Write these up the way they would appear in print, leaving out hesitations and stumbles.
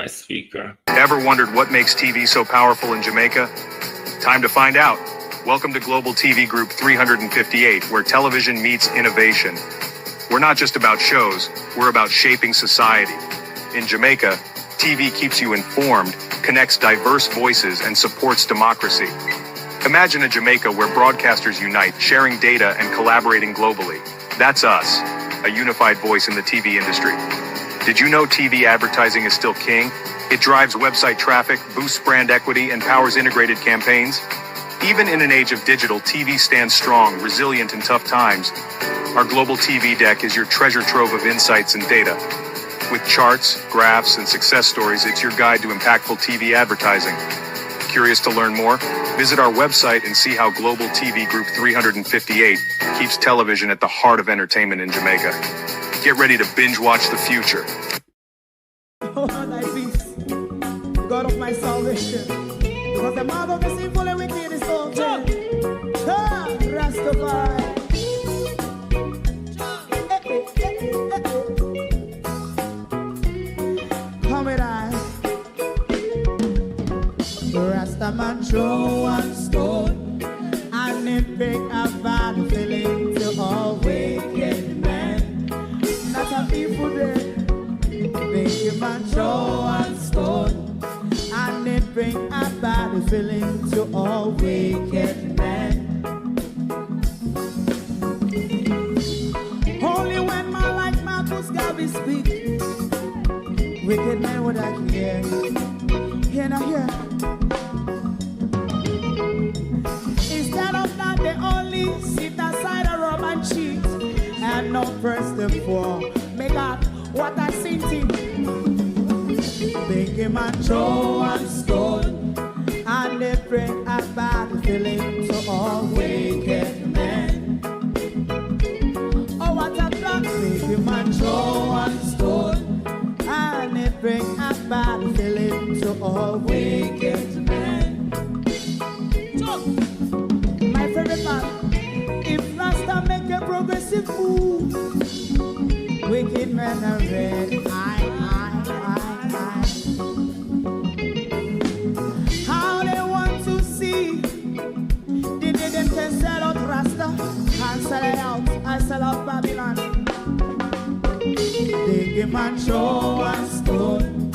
my speaker. Ever wondered what makes TV so powerful in Jamaica? Time to find out. Welcome to Global TV Group 358, where television meets innovation. We're not just about shows, we're about shaping society. In Jamaica, TV keeps you informed, connects diverse voices, and supports democracy. Imagine a Jamaica where broadcasters unite, sharing data and collaborating globally. That's us, a unified voice in the TV industry. Did you know TV advertising is still king? It drives website traffic, boosts brand equity, and powers integrated campaigns. Even in an age of digital, TV stands strong, resilient in tough times. Our global TV deck is your treasure trove of insights and data. With charts, graphs, and success stories, it's your guide to impactful TV advertising. Curious to learn more? Visit our website and see how Global TV Group 358 keeps television at the heart of entertainment in Jamaica. Get ready to binge watch the future. Oh, thy peace, God of my salvation, because the mouth of the sinful and wicked is open. Rastafari. Come with I. Rastaman throw one stone, and it bring a bad feeling to all wicked men. Not a people there. Make a man throw one stone, and it bring a bad feeling to all wicked men. Only when man like Marcus Garvey speak, wicked men would I hear. Hear now hear. Instead of that, they only sit aside and rub and cheat, and not press the poor. Make up what I seen to. Make him a throw one stone, and they bring a bad feeling to all wicked men. Oh, what a plan! Make him a throw one stone, and they bring a bad feeling to all wicked men. My favorite part: if Rasta make a progressive move, wicked men are red. How they want to see the them can sell out Rasta and sell it out. I sell out Babylon. They give man show and stone,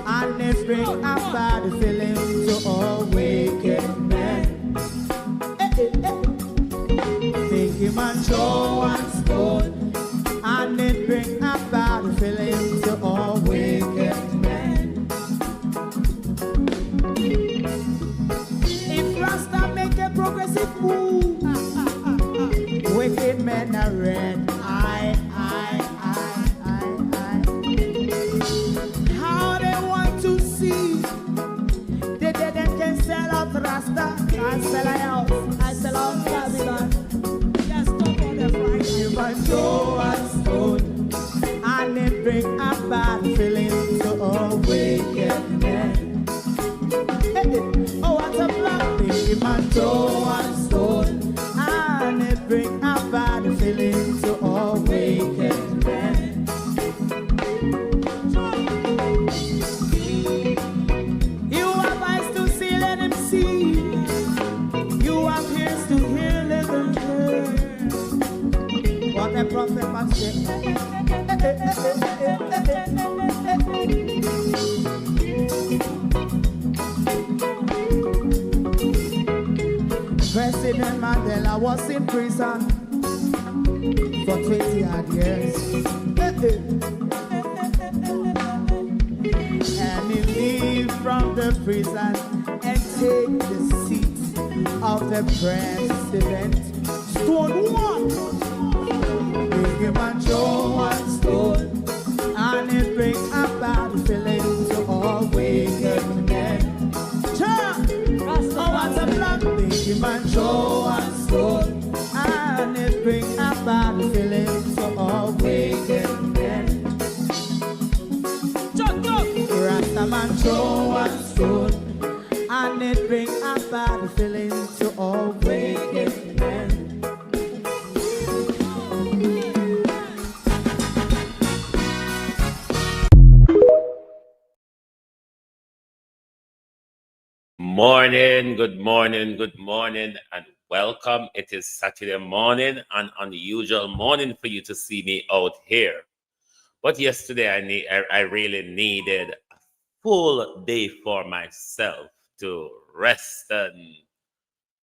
and they bring a bad feeling to all wicked men. They give man show and stone, and it bring a bad feeling to all wicked men. If Rasta make a progressive move, wicked men are red. How they want to see the dead can sell out Rasta and sell out. I sell out Babylon. Just stop on the right. You might throw a stone, and it bring a bad feeling to all wicked men. Oh, what a black thing! You might throw a stone, and it bring a bad feeling to all wicked men. You have eyes to see, let him see. You have ears to hear, let them hear. What a prophet must say. President Mandela was in prison for 20 odd years. And he leave from the prison and take the seat of the president. Stone one. Big him and throw one stone, and it bring a bad feeling to all wicked men. Oh, what a black. Big him and throw one stone, and it bring a bad feeling to all wicked men. Rastaman throw one stone, and it bring a bad feeling to all wicked men. Good morning, and welcome. It is Saturday morning, an unusual morning for you to see me out here. But yesterday, I really needed a full day for myself to rest and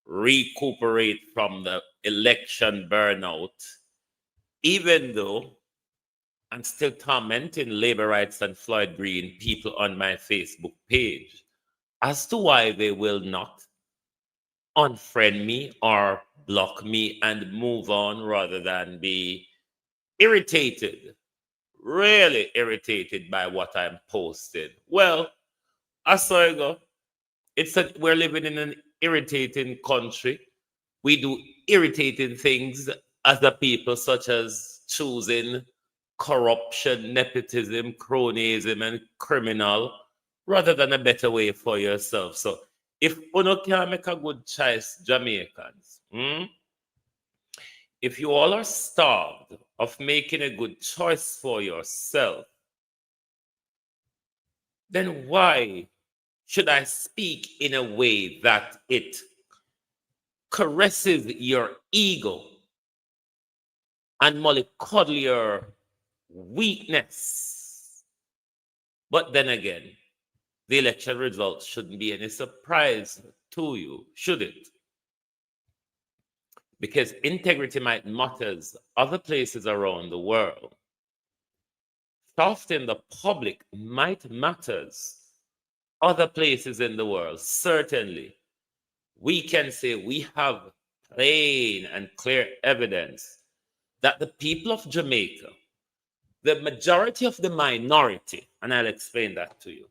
recuperate from the election burnout, even though I'm still tormenting labor rights and Floyd Green people on my Facebook page as to why they will not unfriend me or block me and move on rather than be irritated, really irritated by what I'm posting. Well, I saw it go. We're living in an irritating country. We do irritating things as a people, such as choosing corruption, nepotism, cronyism, and criminal, rather than a better way for yourself. So if uno can make a good choice, Jamaicans, if you all are starved of making a good choice for yourself, then why should I speak in a way that it caresses your ego and mollycoddle your weakness? But then again, the election results shouldn't be any surprise to you, should it? Because integrity might matters other places around the world. Trust in the public might matters other places in the world. Certainly, we can say we have plain and clear evidence that the people of Jamaica, the majority of the minority, and I'll explain that to you,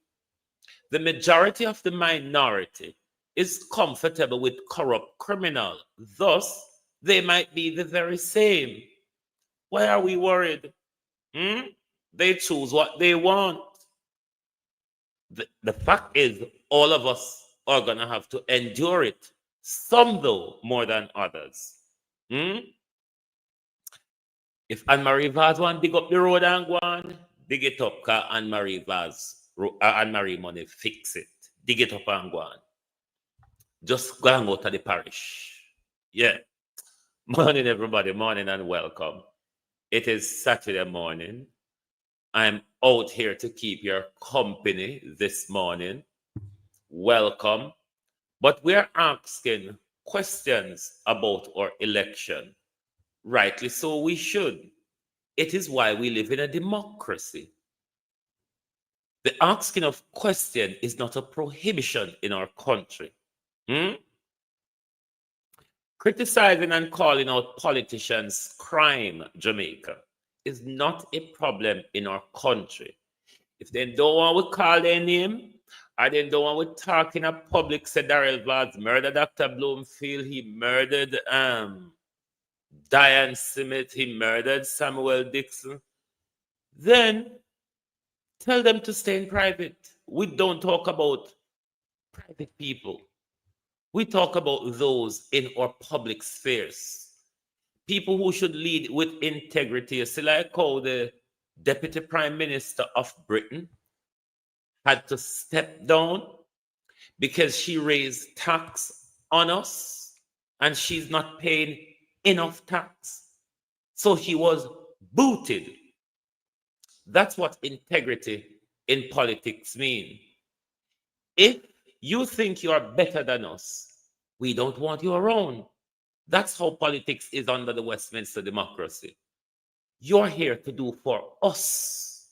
the majority of the minority is comfortable with corrupt criminal. Thus, they might be the very same. Why are we worried? They choose what they want. The fact is, all of us are going to have to endure it. Some, though, more than others. If Anne-Marie Vaz want dig up the road and go on, dig it up, because Anne-Marie money fix it. Dig it up and go on. Just go and go to the parish. Yeah. Morning, everybody. Morning and welcome. It is Saturday morning. I'm out here to keep your company this morning. Welcome. But we're asking questions about our election. Rightly so, we should. It is why we live in a democracy. The asking of question is not a prohibition in our country. Criticizing and calling out politicians' crime, Jamaica, is not a problem in our country. If they don't want to call their name, or they don't want to talk in a public, say Darrell Vaz murdered Dr. Bloomfield, he murdered Diane Smith, he murdered Samuel Dixon, then tell them to stay in private. We don't talk about private people. We talk about those in our public spheres. People who should lead with integrity. So like how the Deputy Prime Minister of Britain had to step down because she raised tax on us and she's not paying enough tax. So she was booted. That's what integrity in politics means. If you think you are better than us, we don't want you around. That's how politics is under the Westminster democracy. You're here to do for us,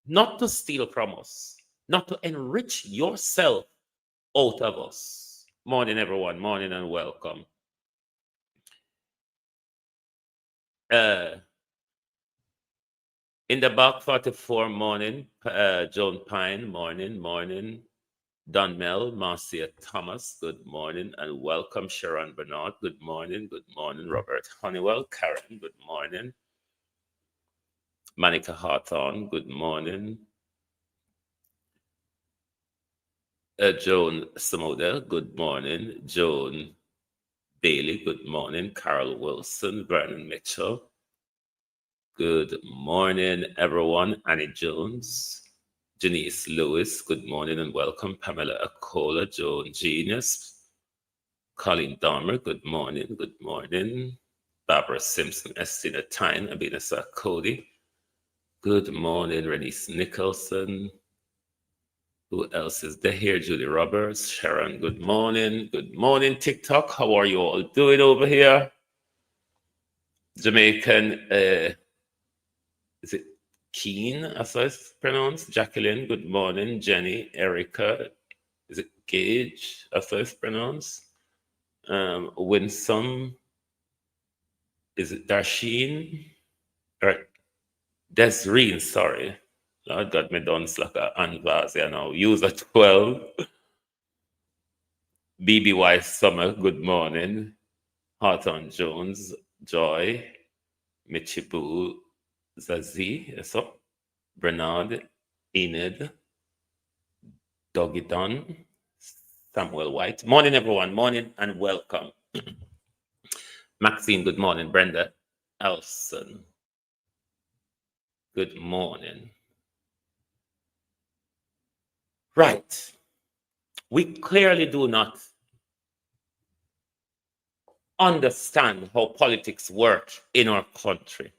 not to steal from us, not to enrich yourself out of us. Morning, everyone. Morning and welcome. In the back 44, morning, Joan Pine, morning. Don Mel, Marcia Thomas, good morning, and welcome Sharon Bernard, good morning, Robert Honeywell, Karen, good morning, Monica Hawthorne, good morning, Joan Samodel, good morning, Joan Bailey, good morning, Carol Wilson, Vernon Mitchell, good morning, everyone, Annie Jones, Janice Lewis, good morning and welcome. Pamela Acola, Joan Genius, Colleen Dahmer, good morning, good morning. Barbara Simpson, Estina Tyne, Abinasa Cody, good morning. Renice Nicholson, who else is there here? Julie Roberts, Sharon, good morning. Good morning, TikTok. How are you all doing over here? Jamaican, is it Keen, as it's pronounced? Jacqueline, good morning. Jenny, Erica, is it Gage, as it's pronounced? Winsome, is it Darsheen? Or Desreen, sorry. Lord God, me done like a anvas, you know. User 12. BBY Summer, good morning. Harton Jones, Joy, Michibu, Zazie, yes, sir. Bernard, Enid, Doggy Don, Samuel White. Morning, everyone. Morning and welcome. Maxine, good morning. Brenda Elson, good morning. Right. We clearly do not understand how politics work in our country.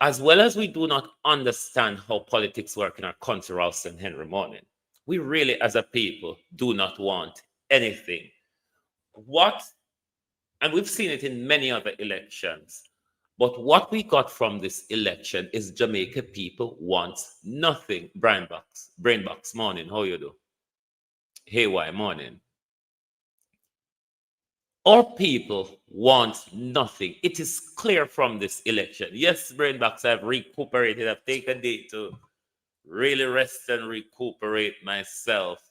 As well as we do not understand how politics work in our country, Ralston Henry Morning, we really, as a people, do not want anything. And we've seen it in many other elections, but what we got from this election is Jamaica people want nothing. Brainbox, morning, how you do? Hey, why, morning. Our people want nothing. It is clear from this election. Yes, Brainbox, I've recuperated. I've taken a day to really rest and recuperate myself.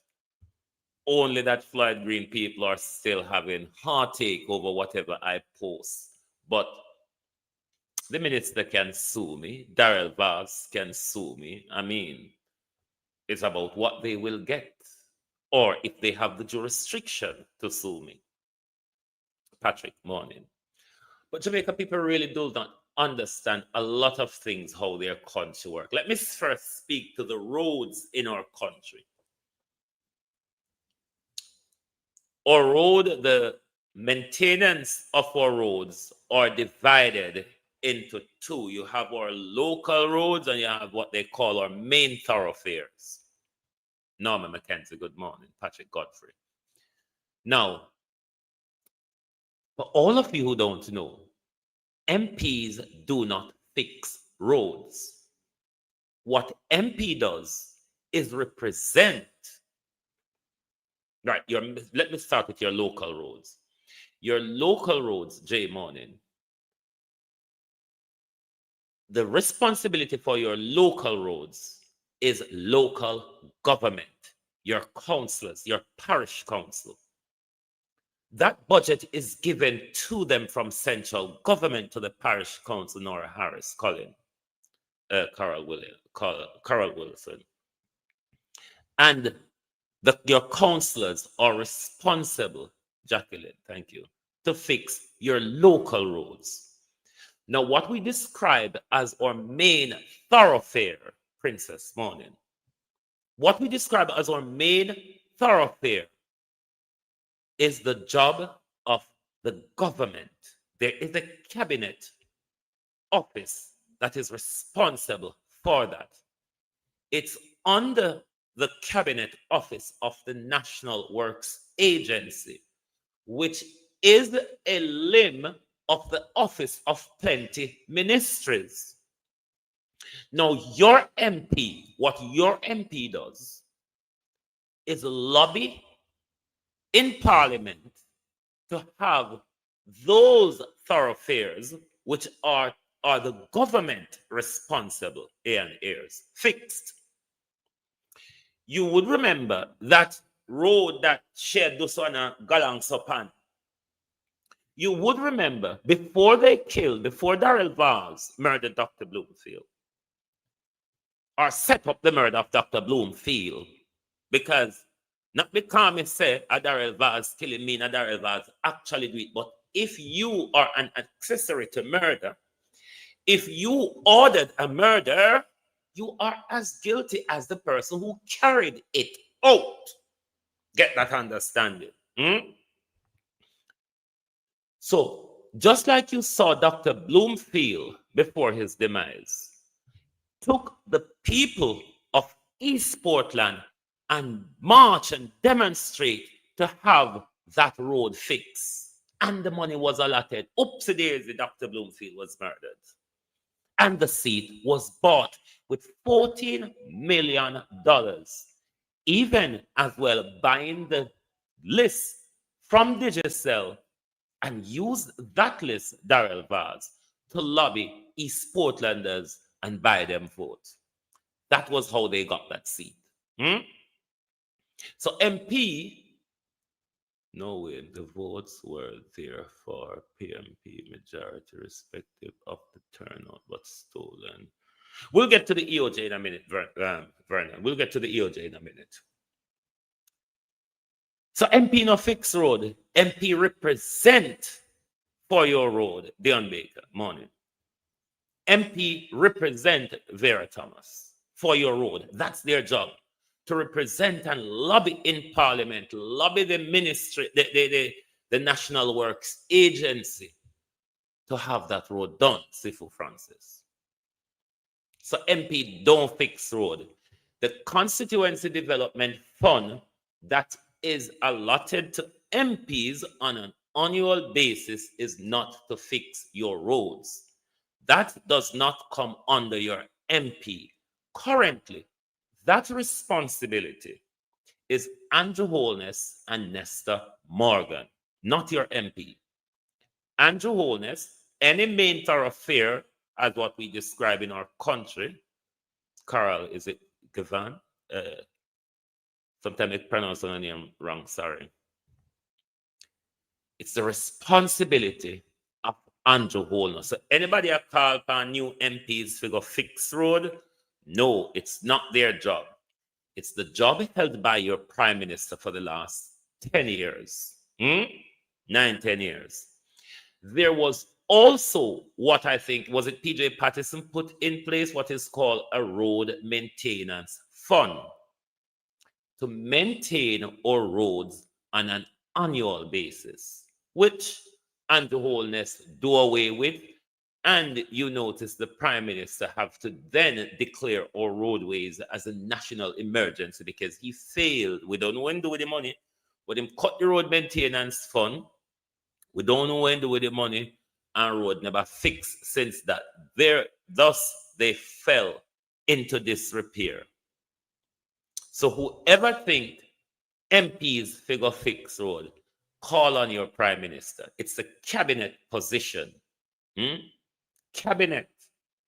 Only that Floyd Green people are still having heartache over whatever I post. But the minister can sue me. Darrell Vaz can sue me. I mean, it's about what they will get or if they have the jurisdiction to sue me. Patrick, morning. But Jamaica people really do not understand a lot of things, how their country work. Let me first speak to the roads in our country. Our road, the maintenance of our roads are divided into two. You have our local roads and you have what they call our main thoroughfares. Norma McKenzie, good morning. Patrick Godfrey. Now, for all of you who don't know, MPs do not fix roads. What MP does is represent. Right, let me start with your local roads. Your local roads, Jay Morning. The responsibility for your local roads is local government, your councillors, your parish council. That budget is given to them from central government to the parish council, Nora Harris, Carol Wilson. And your councillors are responsible, Jacqueline, thank you, to fix your local roads. Now, what we describe as our main thoroughfare, Princess Morning, what we describe as our main thoroughfare is the job of the government. There is a cabinet office that is responsible for that. It's under the cabinet office of the National Works Agency, which is a limb of the office of plenty ministries. Now, your MP, what your MP does is lobby in Parliament to have those thoroughfares, which are the government responsible areas, fixed. You would remember that road that shared Dusana Galang Sopan. You would remember before Darrell Vaz murdered Dr. Bloomfield, or set up the murder of Dr. Bloomfield, because not because me say a Darrell Vaz killing me, a Darrell Vaz actually do it, but if you are an accessory to murder, if you ordered a murder, you are as guilty as the person who carried it out. Get that understanding. So, just like you saw Dr. Bloomfield before his demise, took the people of East Portland and march and demonstrate to have that road fixed. And the money was allotted. Oopsie daisy, Dr. Bloomfield was murdered. And the seat was bought with $14 million. Even as well buying the list from Digicel and used that list, Darrell Vaz, to lobby East Portlanders and buy them vote. That was how they got that seat. So MP, no way, the votes were there for PMP majority respective of the turnout, but stolen. We'll get to the EOJ in a minute, Vernon. We'll get to the EOJ in a minute. So MP no fix road. MP represent for your road, Dion Baker, morning. MP represent Vera Thomas for your road. That's their job, to represent and lobby in Parliament, lobby the ministry, the National Works Agency to have that road done, Sifu Francis. So MP don't fix road. The Constituency Development Fund that is allotted to MPs on an annual basis is not to fix your roads. That does not come under your MP. Currently, that responsibility is Andrew Holness and Nestor Morgan, not your MP. Andrew Holness, any main thoroughfare, as what we describe in our country, Carl, is it Gavan? Sometimes I pronounce the name wrong, sorry. It's the responsibility of Andrew Holness. So anybody that call for new MPs to go fix road, no, it's not their job. It's the job held by your prime minister for the last 10 years. 9-10 years. There was also what I think, was it PJ Patterson put in place what is called a road maintenance fund to maintain our roads on an annual basis, which Andrew Holness do away with. And you notice the Prime Minister have to then declare our roadways as a national emergency because he failed. We don't know when to do with the money, but him cut the road maintenance fund. We don't know when to do with the money, and road never fixed since that. Thus, they fell into disrepair. So whoever think MPs figure fix road, call on your Prime Minister. It's a cabinet position. Cabinet,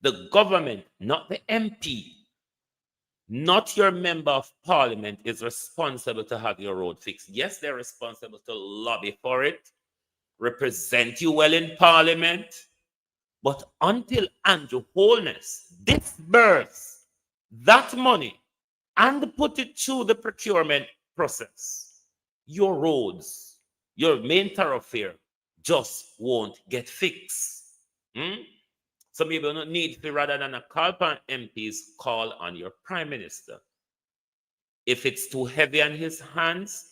the government, not the MP, not your member of parliament is responsible to have your road fixed. Yes, they're responsible to lobby for it, represent you well in parliament, but until Andrew Holness disburse that money and put it through the procurement process, your roads, your main thoroughfare just won't get fixed. Some people don't need to, rather than a call upon MPs, call on your prime minister. If it's too heavy on his hands,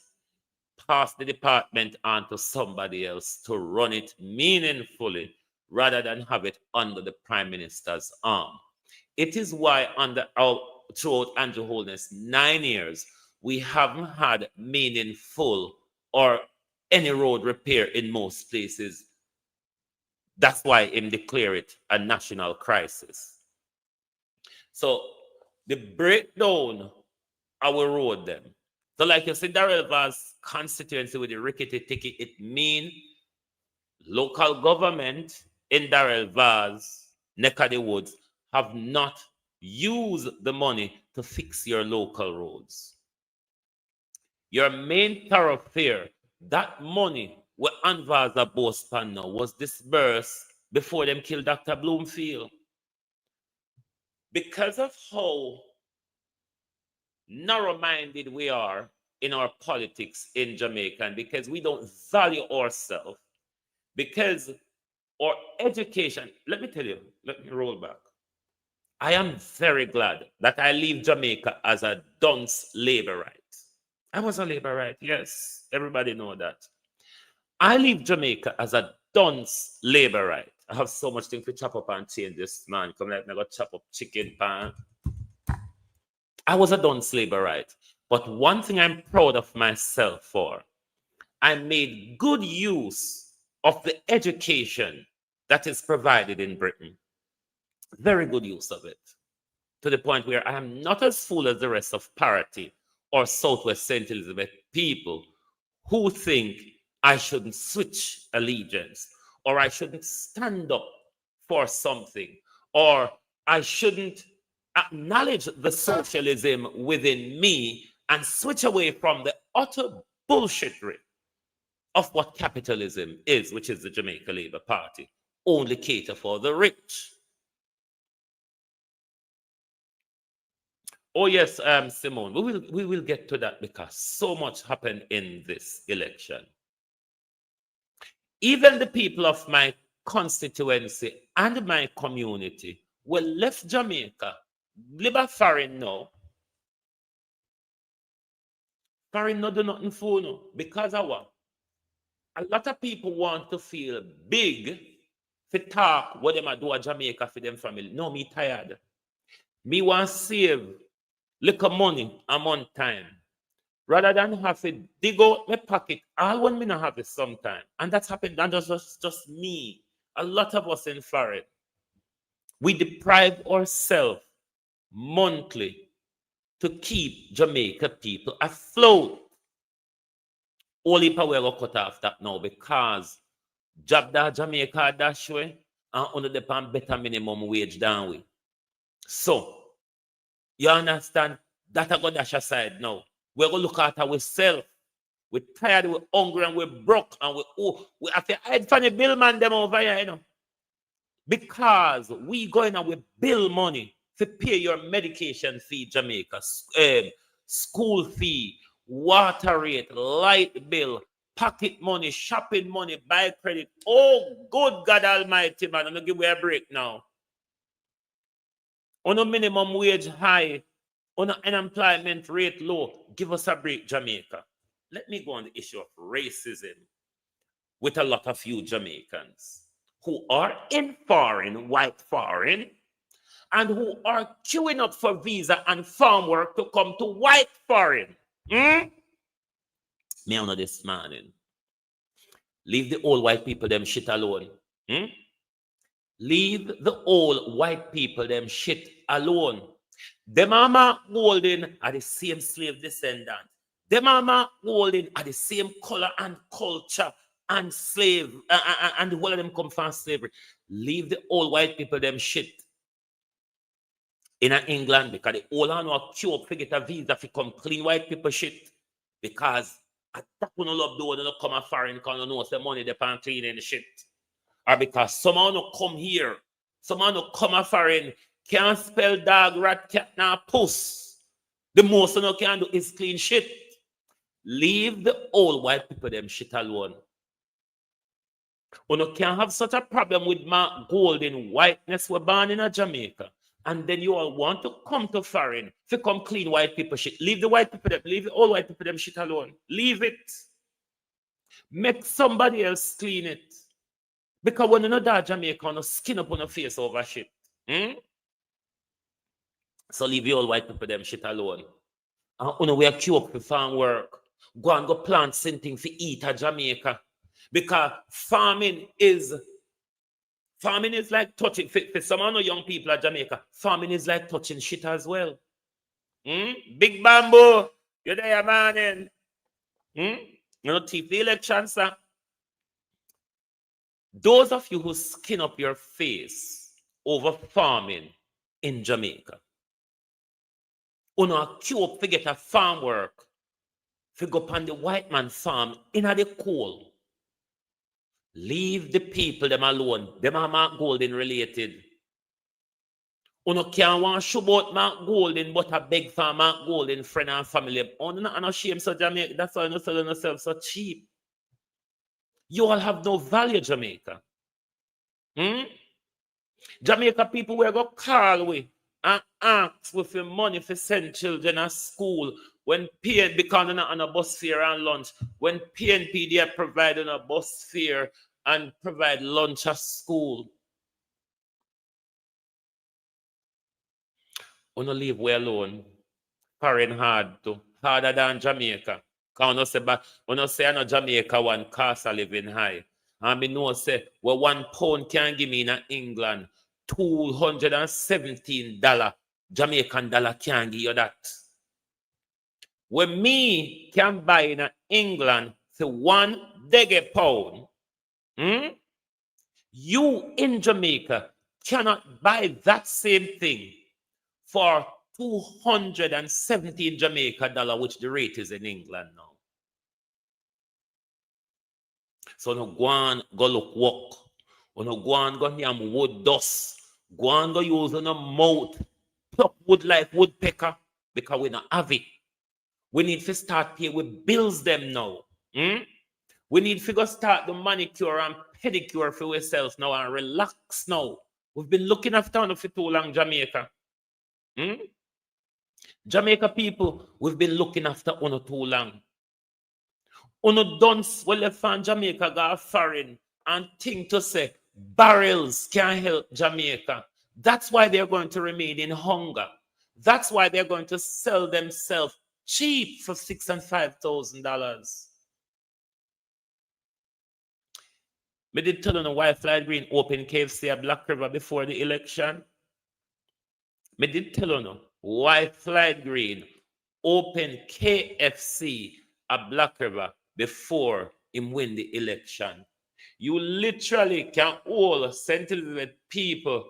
pass the department on to somebody else to run it meaningfully rather than have it under the prime minister's arm. It is why throughout Andrew Holness 9 years, we haven't had meaningful or any road repair in most places. That's why him declare it a national crisis. So the breakdown our road them. So like you said, Darrell Vaz constituency with the rickety ticket, it mean local government in Darrell Vaz, neck of the woods, have not used the money to fix your local roads. Your main thoroughfare, that money what Anvaza Boston now was disbursed before them killed Dr. Bloomfield. Because of how narrow-minded we are in our politics in Jamaica, and because we don't value ourselves, because our education, let me tell you, let me roll back. I am very glad that I leave Jamaica as a dunce labor right. I was a labor right, yes. Everybody know that. I leave Jamaica as a dunce labor right. I have so much things to chop up and change this, man. Come like me go chop up chicken pan. I was a dunce labor right. But one thing I'm proud of myself for, I made good use of the education that is provided in Britain. Very good use of it. To the point where I am not as fool as the rest of Parity or Southwest St. Elizabeth people who think I shouldn't switch allegiance, or I shouldn't stand up for something, or I shouldn't acknowledge the socialism within me and switch away from the utter bullshittery of what capitalism is, which is the Jamaica Labour Party, only cater for the rich. Oh yes, Simone, we will get to that because so much happened in this election. Even the people of my constituency and my community were left Jamaica, live a foreign now. Foreign no do nothing for no because of what? A lot of people want to feel big for talk what them a do a Jamaica for them family. No, me tired. Me want save little money a month time. Rather than have to dig out my pocket, all when me not have it sometime. And that's happened, and that's just me. A lot of us in foreign. We deprive ourselves monthly to keep Jamaica people afloat. Only power will cut off that now because job that Jamaica dash way and under the better minimum wage down way. So you understand that I got dash aside now. We're gonna look at ourselves. We're tired, we're hungry, and we're broke, and we have to hide from the bill man them over here, you know. Because we going and we bill money to pay your medication fee, Jamaica, school fee, water rate, light bill, pocket money, shopping money, buy credit. Oh, good God Almighty, man! I'm gonna give you a break now. On a minimum wage high, on an unemployment rate low, give us a break, Jamaica. Let me go on the issue of racism with a lot of you Jamaicans who are in foreign, white foreign, and who are queuing up for visa and farm work to come to white foreign. Me I know this morning. Leave the old white people them shit alone. Leave the old white people them shit alone. Them mama golden are the same slave descendant. Them mama golden are the same color and culture and slave and the whole of them come from slavery. Leave the old white people them shit in England because the old one will queue up to get a visa to come clean white people shit because I don't love the one that come a foreign because you know some money they can clean in the shit. Or because someone will come here, someone will come a foreign, can't spell dog, rat, cat, now puss. The most you can do is clean shit. Leave the old white people them shit alone. You can't have such a problem with my golden whiteness. We're born in a Jamaica. And then you all want to come to foreign to come clean white people shit. Leave the white people them, leave the old white people them shit alone. Leave it. Make somebody else clean it. Because when you know that Jamaica, you skin up on your face over shit. So leave the old white people them shit alone. And we are queue up for farm work. Go and go plant something for eat at Jamaica. Because farming is like touching, for some of the young people at Jamaica, farming is like touching shit as well. Big Bamboo, you're there, man. You know, take the election, sir. Those of you who skin up your face over farming in Jamaica, who know queue up to get a farm work, to go upon the white man farm in the coal. Leave the people them alone. Them are Mark Golden related. You can't want to show about Mark Golden, but a beg for Mark Golden friend and family. You not ashamed so Jamaica. That's why you selling yourself so cheap. You all have no value, Jamaica. Jamaica people will go call we and ask with your money for send children to school when PN because they're not on a bus fare and lunch, when PNP they are providing a bus fare and provide lunch at school. Wanna leave we alone. Foreign hard too. Harder than Jamaica. Cause when say I know Jamaica one cost of living high. And me know say well £1 can give me in England $217 Jamaican dollar can give you that. When me can buy in England for £1 you in Jamaica cannot buy that same thing for 217 Jamaica dollar, which the rate is in England now. So no go on, go look work. Or no go on, go yam wood dust. Go on, go use on a mouth. Pluck wood like woodpecker. Because we don't have it. We need to start pay with bills them now. We need to go start the manicure and pedicure for ourselves now and relax now. We've been looking after it for too long, Jamaica. Jamaica people, we've been looking after Uno too long. Uno dunce well left from Jamaica go foreign and think to say barrels can help Jamaica. That's why they're going to remain in hunger. That's why they're going to sell themselves cheap for $6,000 and $5,000. Me did tell you why Flight Green opened KFC at Black River before the election. Me did tell you why Flight Green opened KFC at Black River before him win the election. You literally can all St. Elizabeth people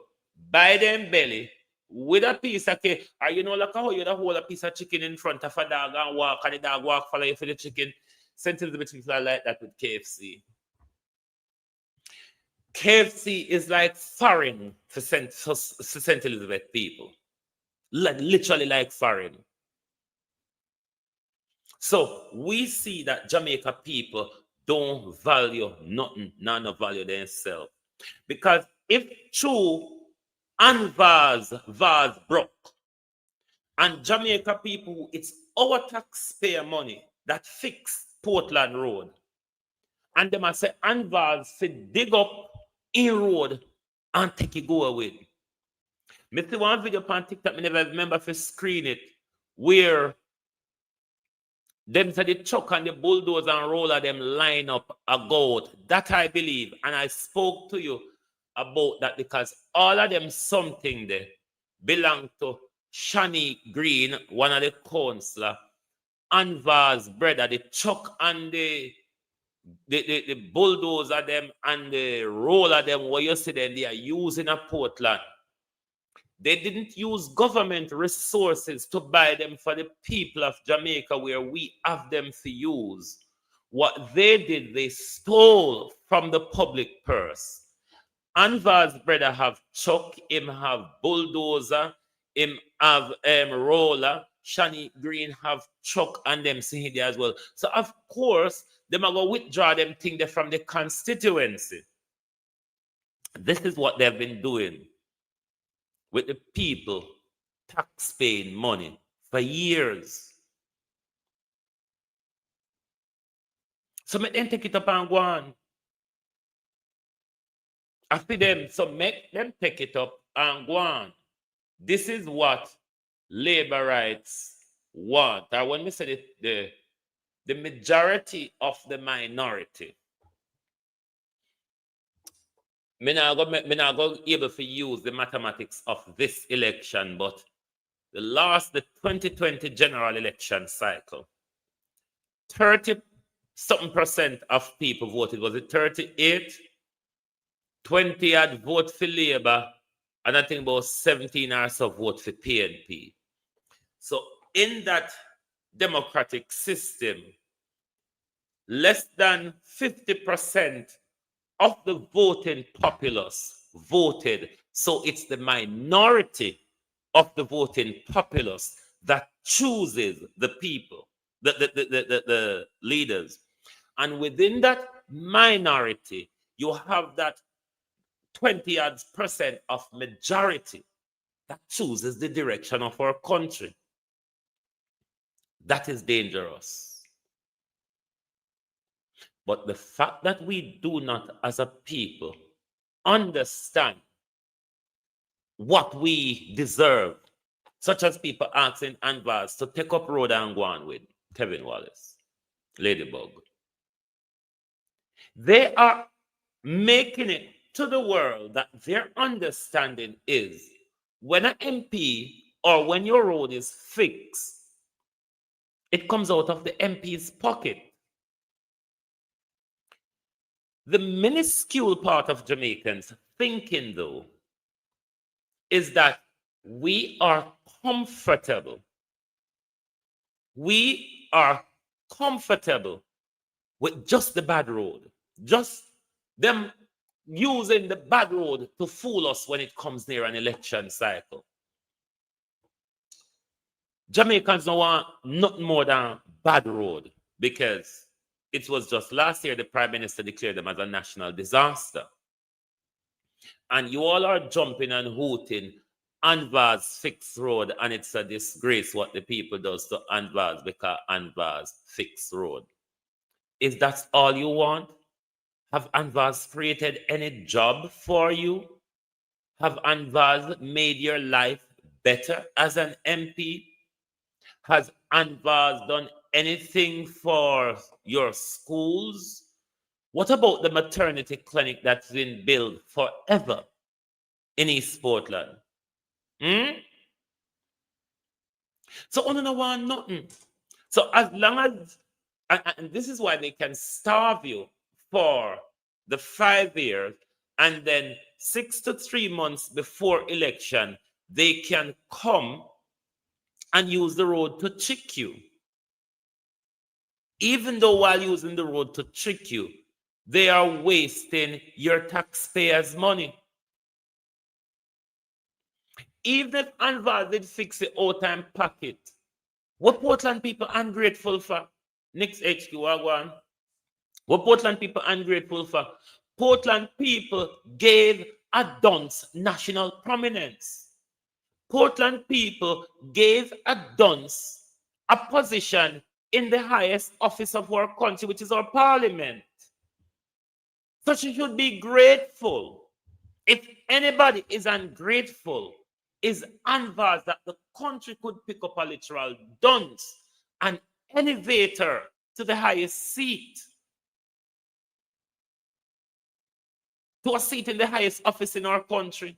by them belly with a piece of cake. Or you know, like how you hold a piece of chicken in front of a dog and walk, and the dog walk follow you for the chicken. St. Elizabeth people are like that with KFC. KFC is like foreign for St. Elizabeth people. Like literally like foreign. So we see that Jamaica people don't value nothing, none of value themselves. Because if true and vase broke, and Jamaica people, it's our taxpayer money that fix Portland Road. And they must say, and vase to dig up in road and take it go away. Me see one video on TikTok, me never remember to screen it, where them said the truck and the bulldozer and roller them line up a goat. That I believe. And I spoke to you about that because all of them something there belong to Shani Green, one of the councillor, Anvar's brother, the truck and the bulldozer them and the roller them what you see them they are using a Portland. They didn't use government resources to buy them for the people of Jamaica where we have them to use. What they did, they stole from the public purse. Anvar's brother have truck, him have bulldozer, him have roller, Shani Green have truck and them see there as well. So of course, them are going to withdraw them thing there from the constituency. This is what they've been doing with the people tax-paying money for years. So make them take it up and go on. After them, so make them take it up and go on. This is what labor rights want. Or when we say the majority of the minority, me not go able to use the mathematics of this election, but the 2020 general election cycle, 30-something% of people voted. Was it 38? 20 had vote for Labour, and I think about 17 or so vote for PNP. So in that democratic system, less than 50% of the voting populace voted. So it's the minority of the voting populace that chooses the people, the leaders. And within that minority, you have that 20% of majority that chooses the direction of our country. That is dangerous. But the fact that we do not, as a people, understand what we deserve, such as people asking Anvas to take up road and go on with Kevin Wallace, Ladybug. They are making it to the world that their understanding is when an MP or when your road is fixed, it comes out of the MP's pocket. The minuscule part of Jamaicans thinking, though, is that we are comfortable. We are comfortable with just the bad road, just them using the bad road to fool us when it comes near an election cycle. Jamaicans don't want nothing more than bad road, because it was just last year the Prime Minister declared them as a national disaster. And you all are jumping and hooting Anvar's fixed road, and it's a disgrace what the people does to Anvar's because Anvar's fixed road. Is that all you want? Have Anvar's created any job for you? Have Anvar's made your life better as an MP? Has Anvar's done anything for your schools? What about the maternity clinic that's been built forever in East Portland? So I don't want nothing. So as long as, and this is why they can starve you for the 5 years, and then 6 to 3 months before election, they can come and use the road to trick you. Even though while using the road to trick you, they are wasting your taxpayers' money. Even if Anvar did fix the all-time pocket, what Portland people ungrateful for? Next HQ, Wagwan. What Portland people ungrateful for? Portland people gave a dunce national prominence. Portland people gave a dunce a position in the highest office of our country, which is our parliament. So she should be grateful. If anybody is ungrateful, is Anvars, that the country could pick up a literal dunce and elevate her to the highest seat, to a seat in the highest office in our country.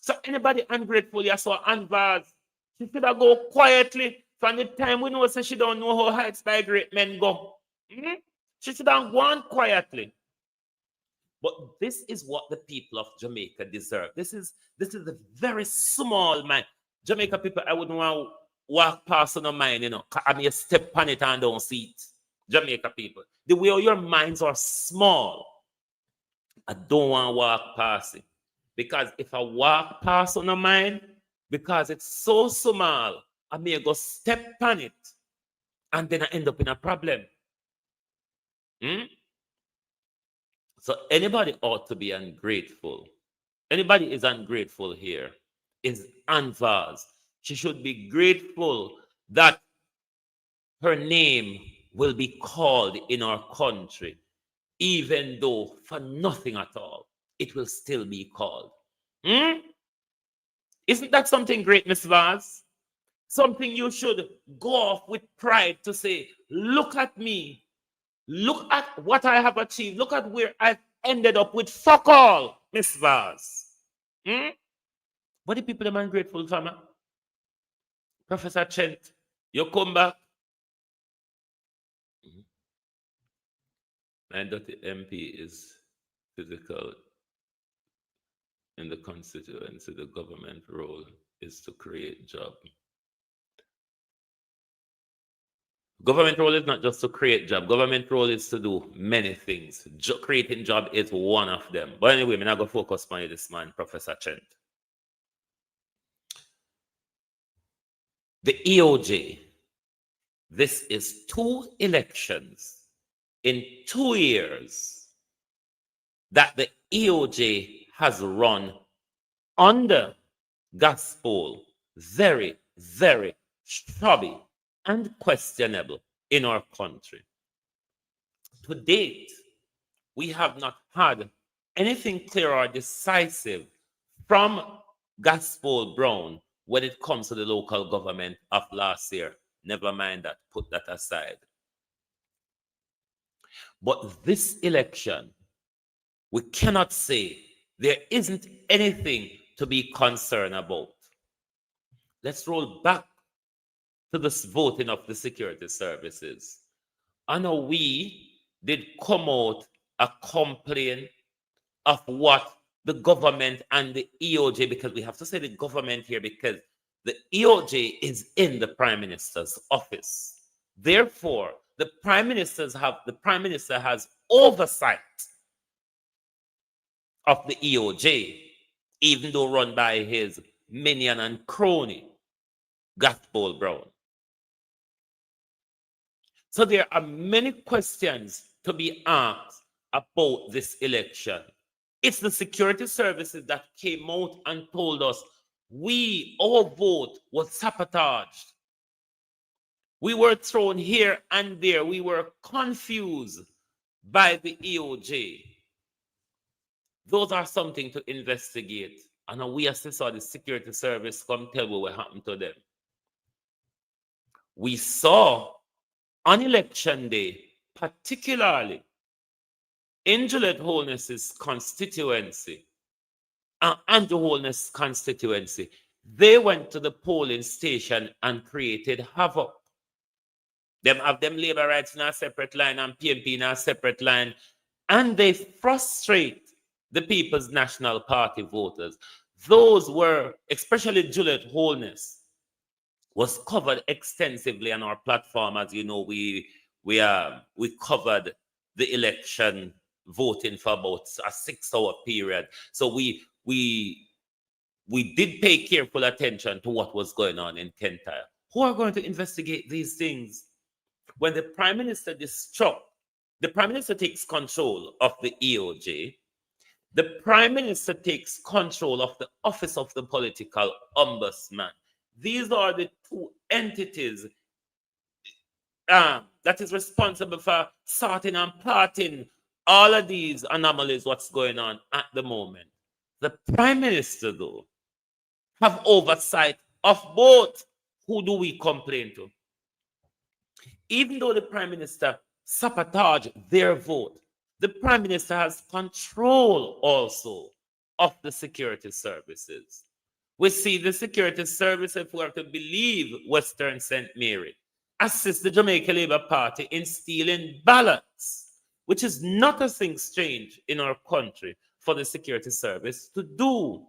So anybody ungrateful, you saw Anvars, she should have go quietly from the time we know so she don't know how heights by great men go. She should have gone quietly. But this is what the people of Jamaica deserve. This is a very small mind. Jamaica people, I wouldn't want to walk past on a mind, you know. I mean, step on it and don't see it. Jamaica people, the way your minds are small, I don't want to walk past it. Because if I walk past on a mind, because it's so small, I may go step on it and then I end up in a problem. So anybody ought to be ungrateful. Anybody is ungrateful here is Anvars. She should be grateful that her name will be called in our country, even though for nothing at all, it will still be called. Isn't that something great, Miss Vaz? Something you should go off with pride to say, look at me. Look at what I have achieved. Look at where I've ended up with fuck all, Miss Vaz. What the people are ungrateful for, man? Professor Chent, you come back. And that the MP is physical in the constituency. The government role is to create jobs. Government role is not just to create job. Government role is to do many things. Creating job is one of them. But anyway, I'm not going to focus on this man, Professor Chent. The EOJ, this is 2 elections in 2 years that the EOJ has run under gospel, very, very shabby and questionable in our country. To date, we have not had anything clear or decisive from Gospel Brown when it comes to the local government of last year. Never mind that, put that aside. But this election, we cannot say there isn't anything to be concerned about. Let's roll back to this voting of the security services. I know we did come out a complaint of what the government and the EOJ, because we have to say the government here because the EOJ is in the Prime Minister's office. Therefore, the Prime Minister has oversight of the EOJ, even though run by his minion and crony, Gospel Brown. So there are many questions to be asked about this election. It's the security services that came out and told us our vote was sabotaged. We were thrown here and there. We were confused by the EOJ. Those are something to investigate. And we assess the security service come tell what happened to them. We saw on election day, particularly in Juliet Holness's constituency, Andrew Holness constituency, they went to the polling station and created havoc. Them have them labor rights in a separate line and PNP in a separate line, and they frustrate the People's National Party voters. Those were, especially Juliet Holness, was covered extensively on our platform. As you know, we covered the election voting for about a 6-hour period. So we did pay careful attention to what was going on in Kintyre. Who are going to investigate these things? When the Prime Minister the Prime Minister takes control of the EOJ, the Prime Minister takes control of the Office of the Political Ombudsman. These are the two entities that is responsible for sorting and plotting all of these anomalies, what's going on at the moment. The Prime Minister, though, have oversight of both. Who do we complain to? Even though the Prime Minister sabotaged their vote, the Prime Minister has control also of the security services. We see the security service, if we are to believe Western St. Mary, assist the Jamaica Labour Party in stealing ballots, which is not a thing strange in our country for the security service to do.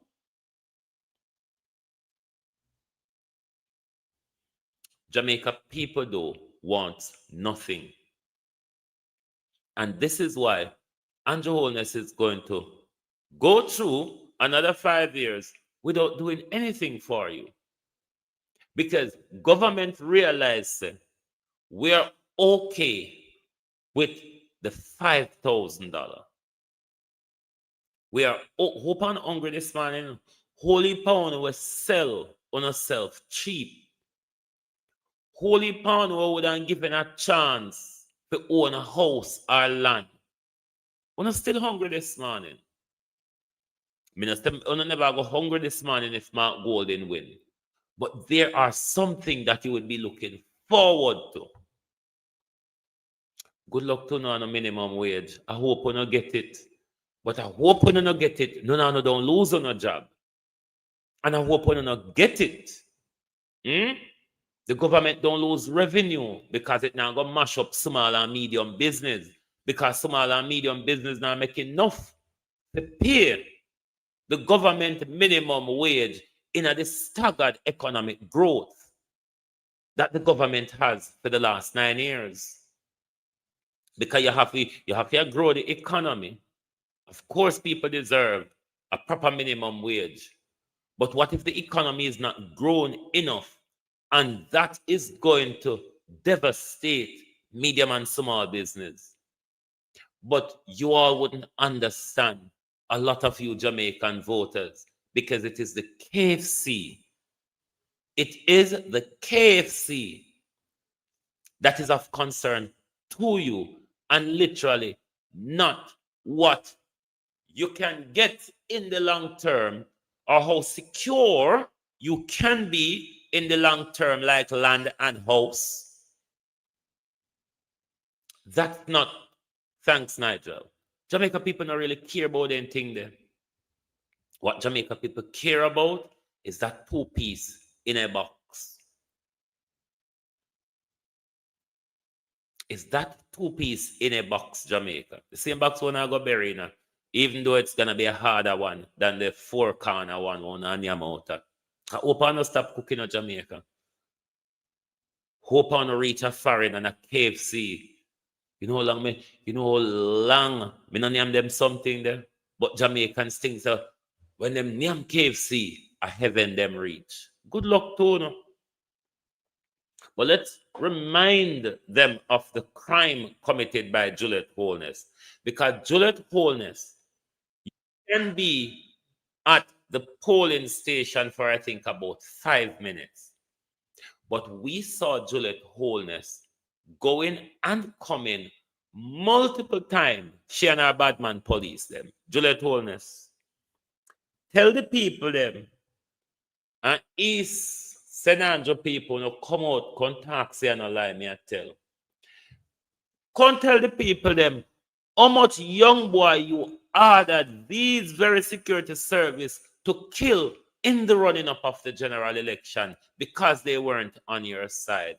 Jamaica people, though, want nothing. And this is why Andrew Holness is going to go through another 5 years without doing anything for you. Because government realized we're okay with the $5,000. We are hope and hungry this morning. Holy pound will sell on ourselves cheap. Holy pound we would have given a chance to own a house or land. We're still hungry this morning. I never go hungry this morning if Mark Golden win. But there are something that you would be looking forward to. Good luck to no minimum wage. I hope you don't get it. But I hope you don't get it. No, don't lose on a job. And I hope you don't get it. The government don't lose revenue because it now going to mash up small and medium business. Because small and medium business now making enough to pay the government minimum wage in a staggered economic growth that the government has for the last 9 years. Because you have to grow the economy. Of course, people deserve a proper minimum wage. But what if the economy is not grown enough? And that is going to devastate medium and small business. But you all wouldn't understand, a lot of you Jamaican voters, because it is the KFC. It is the KFC that is of concern to you, and literally not what you can get in the long term or how secure you can be in the long term, like land and house. That's not, thanks, Nigel. Jamaica people don't really care about anything there. What Jamaica people care about is that 2-piece in a box. Is that 2-piece in a box, Jamaica? The same box one I go bury in, even though it's gonna be a harder one than the 4-corner one on your mouth. I hope I don't stop cooking in Jamaica. Hope I don't reach a foreign and a KFC. You know how long me no name them something there, but Jamaicans think so when them name KFC, a heaven them reach. Good luck to no. But let's remind them of the crime committed by Juliet Holness, because Juliet Holness can be at the polling station for I think about 5 minutes, but we saw Juliet Holness going and coming multiple times. She and her badman police them. Juliet Holness, tell the people them and East St. Andrew people no come out, come talk, say no lie, me I tell. Come tell the people them how much young boy you ordered these very security service to kill in the running up of the general election because they weren't on your side.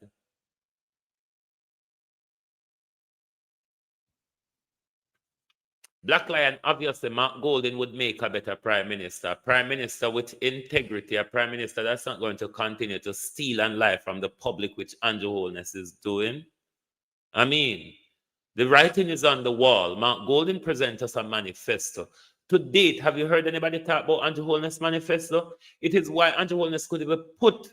Black Lion, obviously, Mark Golding would make a better prime minister. Prime minister with integrity, a prime minister that's not going to continue to steal and lie from the public, which Andrew Holness is doing. I mean, the writing is on the wall. Mark Golding presents us a manifesto. To date, have you heard anybody talk about Andrew Holness manifesto? It is why Andrew Holness could even put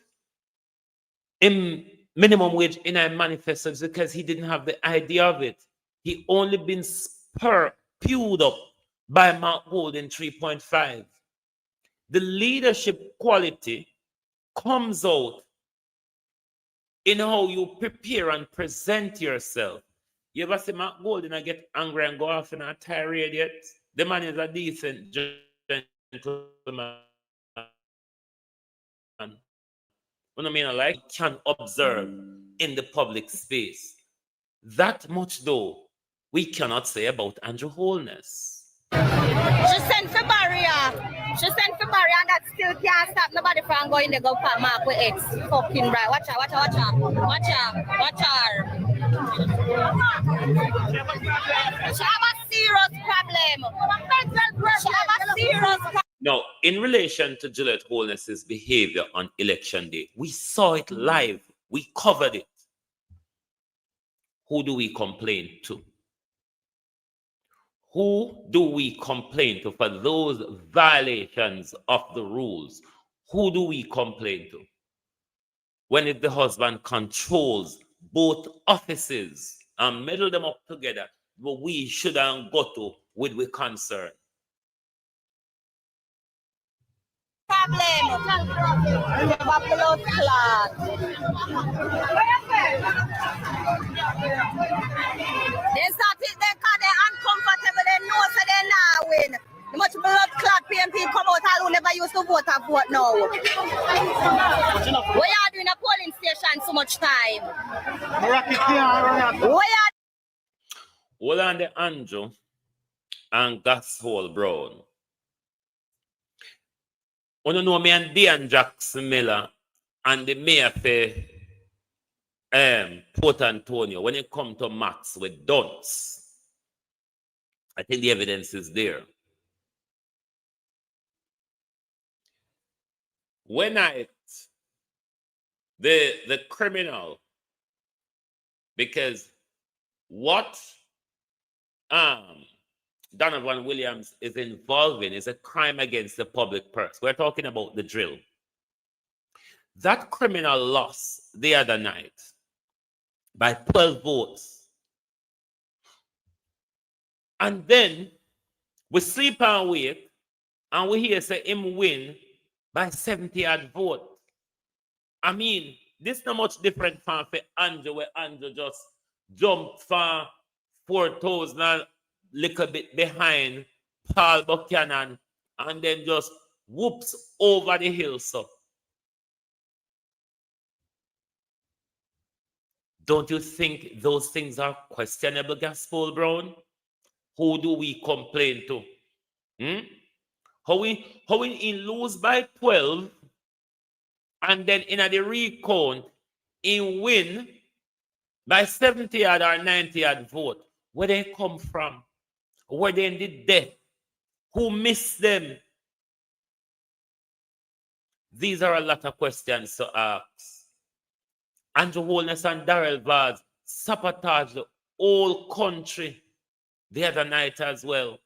in minimum wage in a manifesto because he didn't have the idea of it. He only been spewed up by Mark Golding 3.5. The leadership quality comes out in how you prepare and present yourself. You ever see Mark Golding I get angry and go off in a tirade yet? The man is a decent gentleman. What I mean, I like can observe in the public space. That much though, we cannot say about Andrew Holness. She sent for barrier. She sent for barrier and that still can't stop nobody from going to go for Mark with X. Fucking right. Watch her, watch her, watch her. Watch her, watch her. She have a serious problem. She have a serious problem. Now, in relation to Juliet Holness's behavior on election day, we saw it live. We covered it. Who do we complain to? Who do we complain to for those violations of the rules? Who do we complain to? When if the husband controls both offices and meddle them up together, but we should have got to with concern. Problem. You have a blood clot. They started they because they're uncomfortable, they know so they now win. The much blood clot PMP come out all who never used to vote and vote now. We are doing a polling station so much time. We are Olande Andrew and Gospel Brown. You know me and Dan Jackson Miller and the mayor for Port Antonio, when it comes to maths with dunce, I think the evidence is there. When the criminal, because what Donovan Williams is involving is a crime against the public purse. We're talking about the drill. That criminal lost the other night by 12 votes. And then we sleep and wait And we hear say him win by 70 odd vote. I mean, this not much different from for Andrew, where Andrew just jumped from 4,000 and little bit behind Paul Buchanan and then just whoops over the hill. So don't you think those things are questionable, Gaspol Brown? Who do we complain to? How we lose by 12 and then in a the recount in win by 70 odd or 90 odd vote? Where they come from? Where they did death? Who missed them? These are a lot of questions to ask. Andrew Holness and Darrell Vaz sabotaged the whole country the other night as well.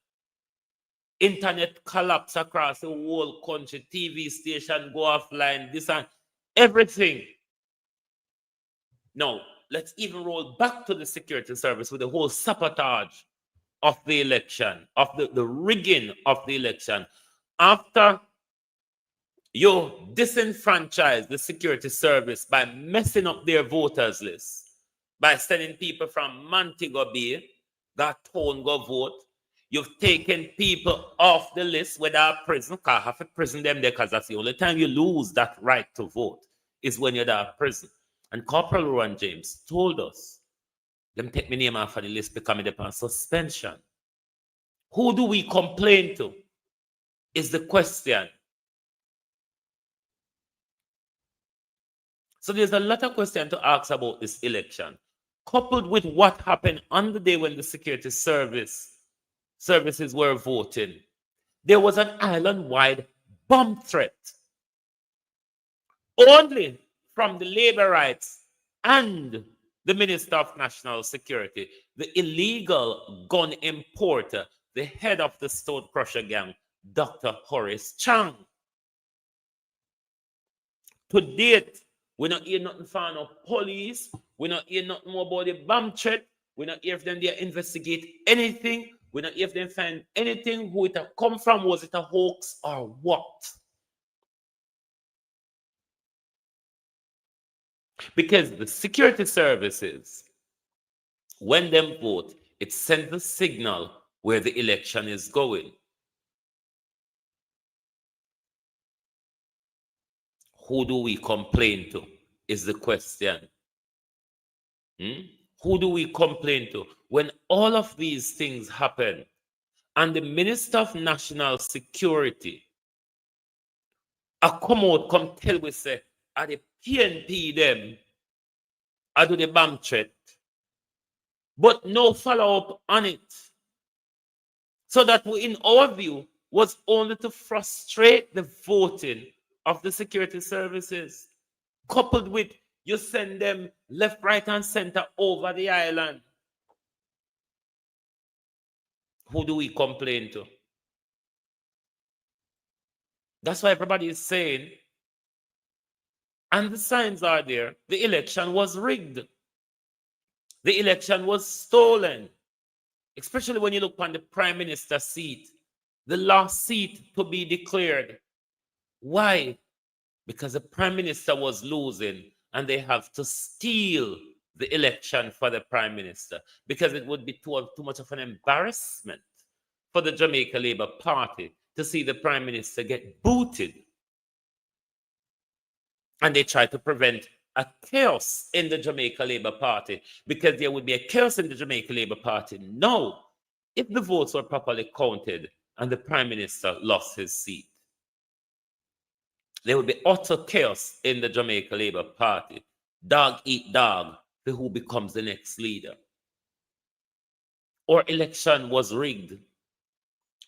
Internet collapse across the whole country. TV station go offline. This and everything. Now, let's even roll back to the security service with the whole sabotage of the election, of the rigging of the election. After you disenfranchise the security service by messing up their voters list, by sending people from Montego Bay, that town go vote. You've taken people off the list without prison. Because I have to prison them there because that's the only time you lose that right to vote is when you're at prison. And Corporal Rowan James told us, them take my name off of the list because I'm on suspension. Who do we complain to is the question. So there's a lot of questions to ask about this election, coupled with what happened on the day when the security services were voting. There was an island-wide bomb threat. Only from the labor rights and the Minister of National Security, the illegal gun importer, the head of the Stone Crusher gang, Dr. Horace Chang. To date, we don't hear nothing from no police. We don't hear nothing more about the bomb threat. We don't hear if them they investigate anything. We don't hear if they find anything, who it come from, was it a hoax or what? Because the security services, when them vote, it sends a signal where the election is going. Who do we complain to is the question. Who do we complain to? When all of these things happen and the Minister of National Security come tell we say, are the PNP them, I do the bomb threat, but no follow-up on it. So that in our view was only to frustrate the voting of the security services, coupled with you send them left, right, and center over the island. Who do we complain to? That's why everybody is saying, and the signs are there, the election was rigged. The election was stolen. Especially when you look on the Prime Minister seat, the last seat to be declared. Why? Because the Prime Minister was losing and they have to steal the election for the Prime Minister because it would be too much of an embarrassment for the Jamaica Labour Party to see the Prime Minister get booted. And they try to prevent a chaos in the Jamaica Labour Party because there would be a chaos in the Jamaica Labour Party. No, if the votes were properly counted and the Prime Minister lost his seat, there would be utter chaos in the Jamaica Labour Party. Dog eat dog for who becomes the next leader. Or election was rigged.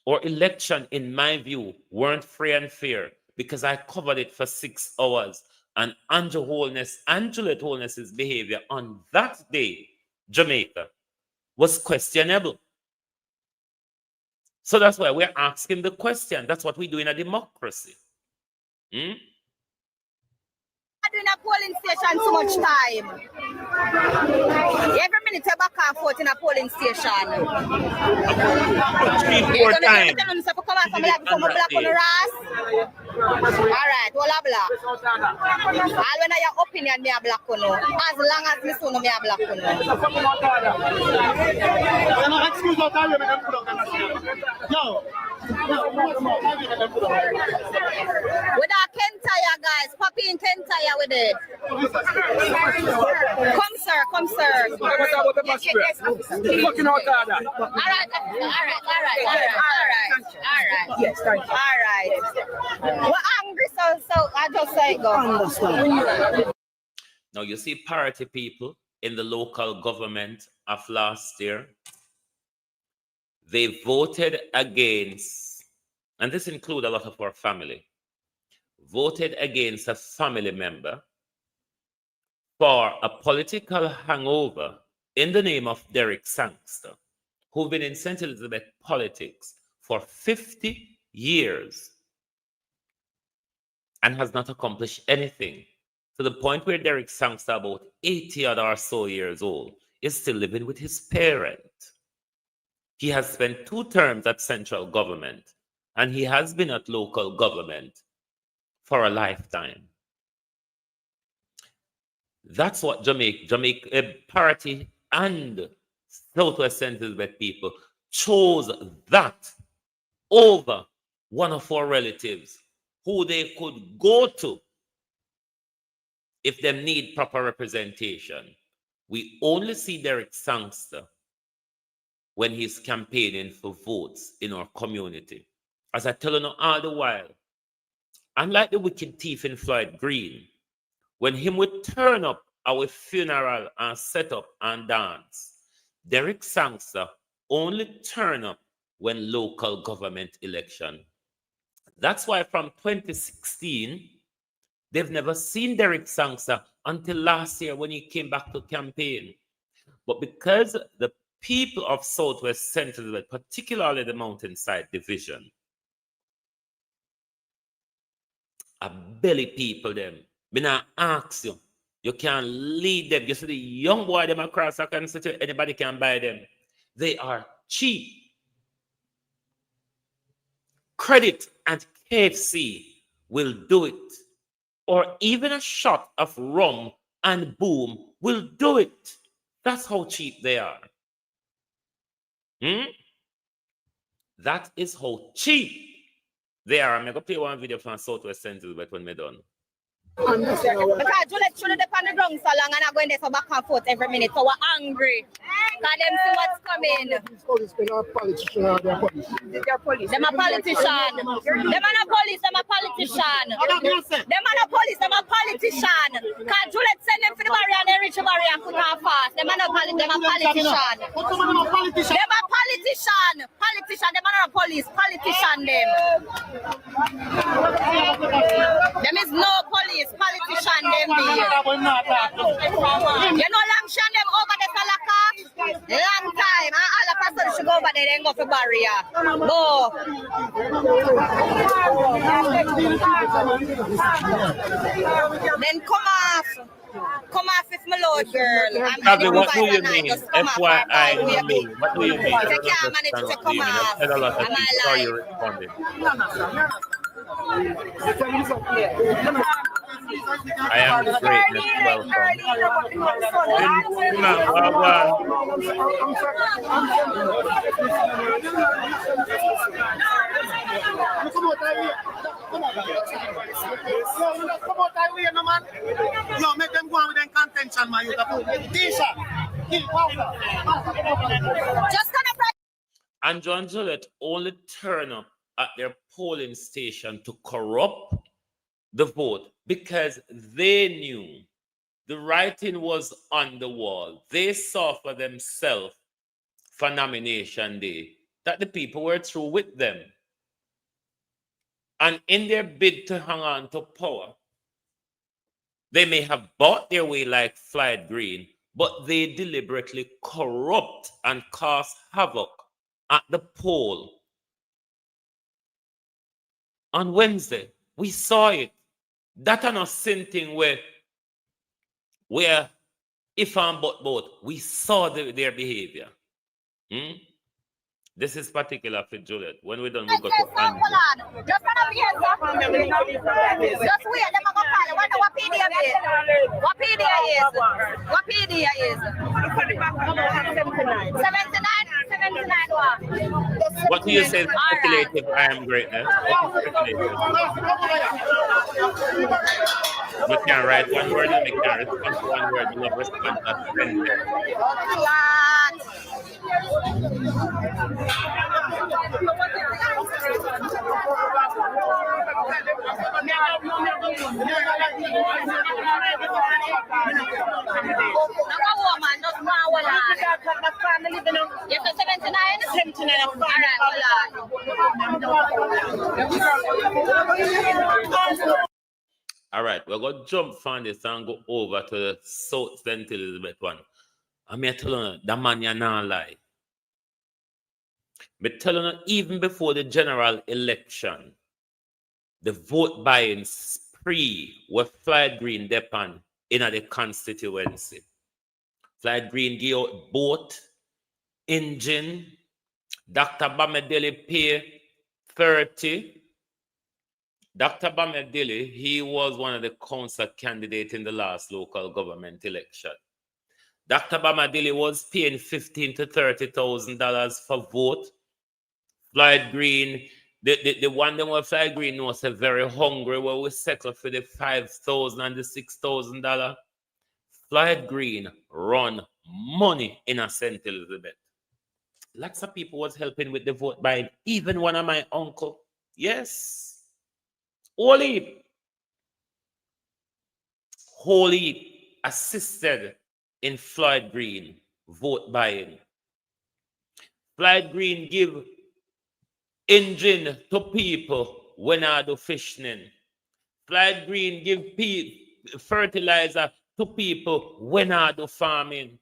Or election, in my view, weren't free and fair because I covered it for 6 hours. And Angela Holness's behavior on that day, Jamaica, was questionable. So that's why we're asking the question. That's what we do in a democracy. Doing a polling station so much time. Every minute you're back and forth, vote in a polling station. 3-4 times. Alright, well, blah. All when your opinion, me a black uno. As long as me so no me a black uno. With our Kentire guys, Papi in Kentire with it. Come sir. Fucking out of that. Alright. Yes, thank you. Alright. We're angry, so I just say go. Now you see party people in the local government of last year, they voted against, and this includes a lot of our family, voted against a family member for a political hangover in the name of Derek Sangster, who've been in St. Elizabeth politics for 50 years and has not accomplished anything, to the point where Derek Sangster, about 80 or so years old, is still living with his parent. He has spent 2 terms at central government, and he has been at local government for a lifetime. That's what Jamaica Party and Southwest St. Elizabeth people chose that over one of our relatives who they could go to if they need proper representation. We only see Derek Sangster when he's campaigning for votes in our community. As I tell you all the while, unlike the wicked thief in Floyd Green, when him would turn up our funeral and set up and dance, Derek Sangster only turn up when local government election. That's why from 2016, they've never seen Derek Sangster until last year when he came back to campaign. But because the people of Southwest St. Elizabeth, particularly the Mountainside Division, a belly people them, me not ask you, you can lead them. You see the young boy them across the constituency, anybody can buy them. They are cheap. Credit and KFC will do it. Or even a shot of rum and boom will do it. That's how cheap they are. That is how cheap they are. I'm going to play one video from Southwest St. Elizabeth when we're done. Because Juliet should have on the ground so long and I'm going there so back and forth every minute. So we're angry. Because them see what's coming. They're a politician. Them a politician. Them a police, them a politician. Them a police, them a politician. Because Juliet send them for the barrier and they reach the barrier and put on fast. Them a politician. Them a politician. Politician, them a not a police. Politician them. Them is no police. Politician them be. You know Langshan them over the Salaka? Long time. And all of us should go over there and go for barrier. Go. Then come off. Come off with my lord, girl. Probably, what do you mean? FYI, what do you mean? Take care, man. It's to come off. Said a lot of Am things. I Sorry, lying? you responded. I am the greatness. Yo, make them go on with them contention, man. And John Gillette only turn up at their polling station to corrupt the vote because they knew the writing was on the wall. They saw for themselves for nomination day that the people were through with them. And in their bid to hang on to power, they may have bought their way like Floyd Green, but they deliberately corrupt and cause havoc at the poll. On Wednesday, we saw it. That an sin thing where If and but both, we saw their behavior. Hmm? This is particular for Juliet. When we're done, we go to Andrew. Just gonna be here, sir. Just wait, let me go call you. What PDA is? What PDA is? What PDA is? 79. 79 what? What do you say is All right. speculative I am greatness? What is speculative? You can write one word and you can respond to one word. You will respond to a sentence. All right, we're going to jump from this and go over to the South St. Elizabeth one. I'm here telling you, that man, you're not lie. But telling you, even before the general election, the vote buying spree with Floyd Green depend in the constituency. Floyd Green gave out boat, engine, Dr. Bamedele pay 30. Dr. Bamedele, he was one of the council candidates in the last local government election. Dr. Bamedele was paying $15,000 to $30,000 for vote. Floyd Green, the one that was Floyd Green was very hungry where we settle for the $5,000 and the $6,000. Floyd Green run money in a St. Elizabeth. Lots of people was helping with the vote buying, even one of my uncle. Yes. Holy assisted in Floyd Green vote buying. Floyd Green give engine to people when I do fishing. Floyd Green give fertilizer to people when I do farming.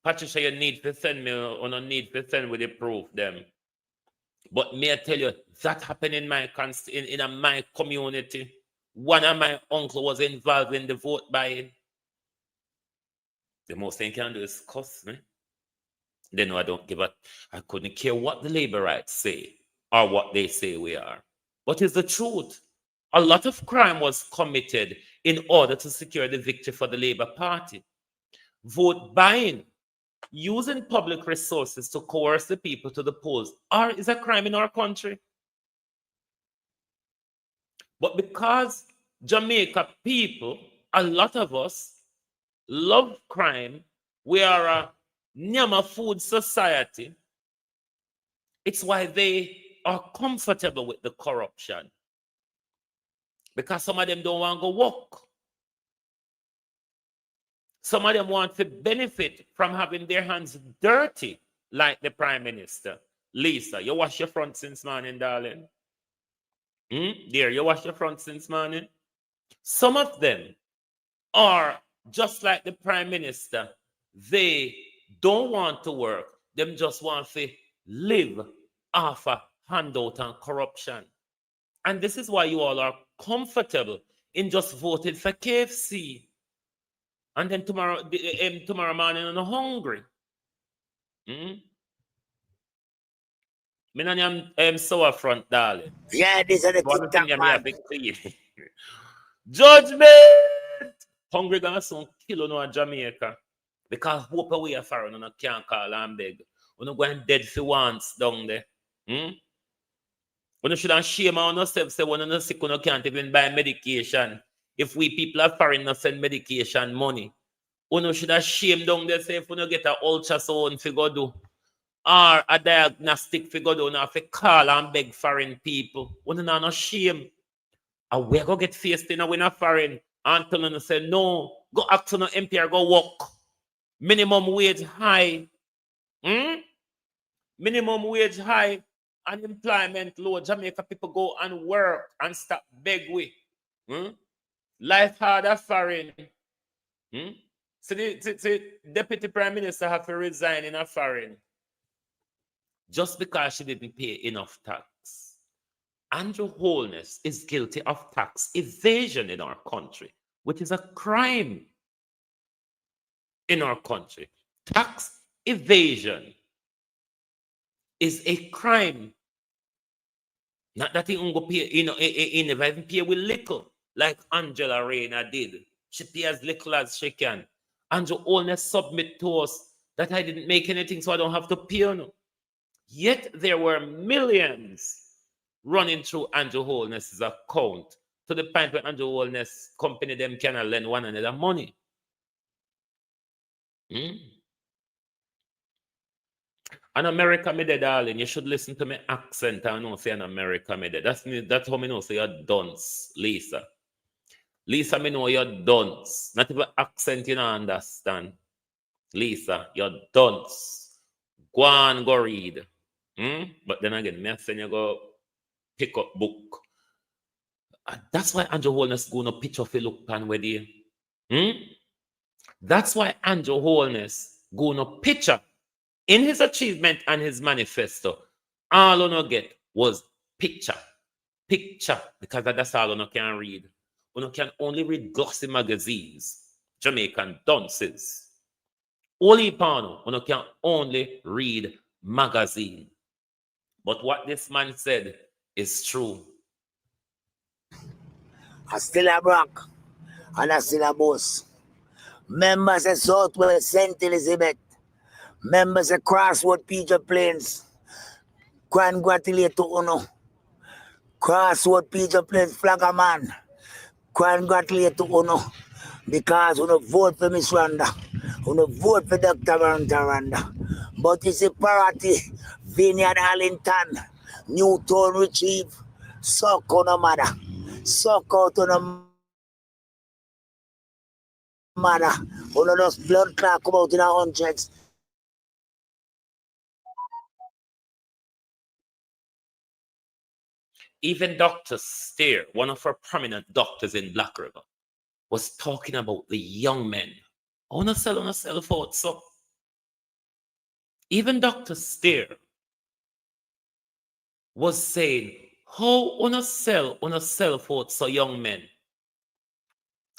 Patricia, you need to send me or no need to send with the proof them. But may I tell you, that happened in my in my community. One of my uncle was involved in the vote buying. The most thing you can do is cuss me. They know I don't give a, I couldn't care what the labor rights say or what they say we are. But it's the truth. A lot of crime was committed in order to secure the victory for the Labour Party. Vote buying, using public resources to coerce the people to the polls, is a crime in our country. But because Jamaica people, a lot of us, love crime, we are a Nyama food society, it's why they are comfortable with the corruption. Because some of them don't want to go work. Some of them want to benefit from having their hands dirty, like the Prime Minister. Lisa, you wash your front since morning, darling. Dear, you wash your front since morning. Some of them are just like the Prime Minister. They don't want to work. Them just want to live off a handout and corruption. And this is why you all are comfortable in just voting for KFC. And then tomorrow morning, I'm hungry. I'm sour front, darling. Yeah, this is the One thing TikTok I have man. to clean. Judgment! Hungry gonna soon kill no in Jamaica. Because hope away for you can't call and beg. You go and dead for once down there. You should have shame on yourself, say when you're sick, you can't even buy medication. If we people are foreign, not send medication money. You should have shame down there, say if you get an ultrasound figure do, or a diagnostic figure do, you have to call and beg foreign people. You know, no shame. And we're going to get faced in a winner foreign and tell them, say, no, go act on an MP or go work. Minimum wage high. Minimum wage high. Unemployment low. Jamaica people go and work and stop beg we. Life harder foreign. So the Deputy Prime Minister have to resign in a foreign just because she didn't pay enough tax. Andrew Holness is guilty of tax evasion in our country, which is a crime in our country. Tax evasion is a crime. Not that he go pay, he never even pay with little, like Angela Rayner did. She pay as little as she can. Andrew Holness submit to us that I didn't make anything, so I don't have to pay no. Yet there were millions running through Andrew Holness's account to the point where Andrew Holness company them cannot lend one another money. An America me there, darling. You should listen to my accent and know say an America me there. That's how me know say you're dunce, Lisa. Lisa, me know you're dunce. Not even accent you don't understand. Lisa, you're dunce. Go on, go read. But then again, me send you go pick up book. That's why Andrew Holness go no picture of a look pan with you. That's why Andrew Holness go no picture in his achievement and his manifesto. All you no get was picture. Picture. Because that's all you can read. You can only read glossy magazines. Jamaican dunces. Only pano. You can only read magazine. But what this man said is true. I still a rock and I still a boss. Members of Southwest St. Elizabeth. Members of Crossroad Peter Plains. Congratulate to Uno. Crossroad Peter Plains Flaggerman. Congratulate to Uno. Because Uno vote for Miss Randa. Uno vote for Dr. Randa. But it's a party. Vineyard Arlington. Newtown Retrieve. Suck on a mother. Suck out on a mother. Uno those blood clot come out in the hundreds. Even Dr. Steer, one of our prominent doctors in Black River, was talking about the young men. I want to sell on a cell phone. So even Dr. Steer was saying, how on a cell phone so young men?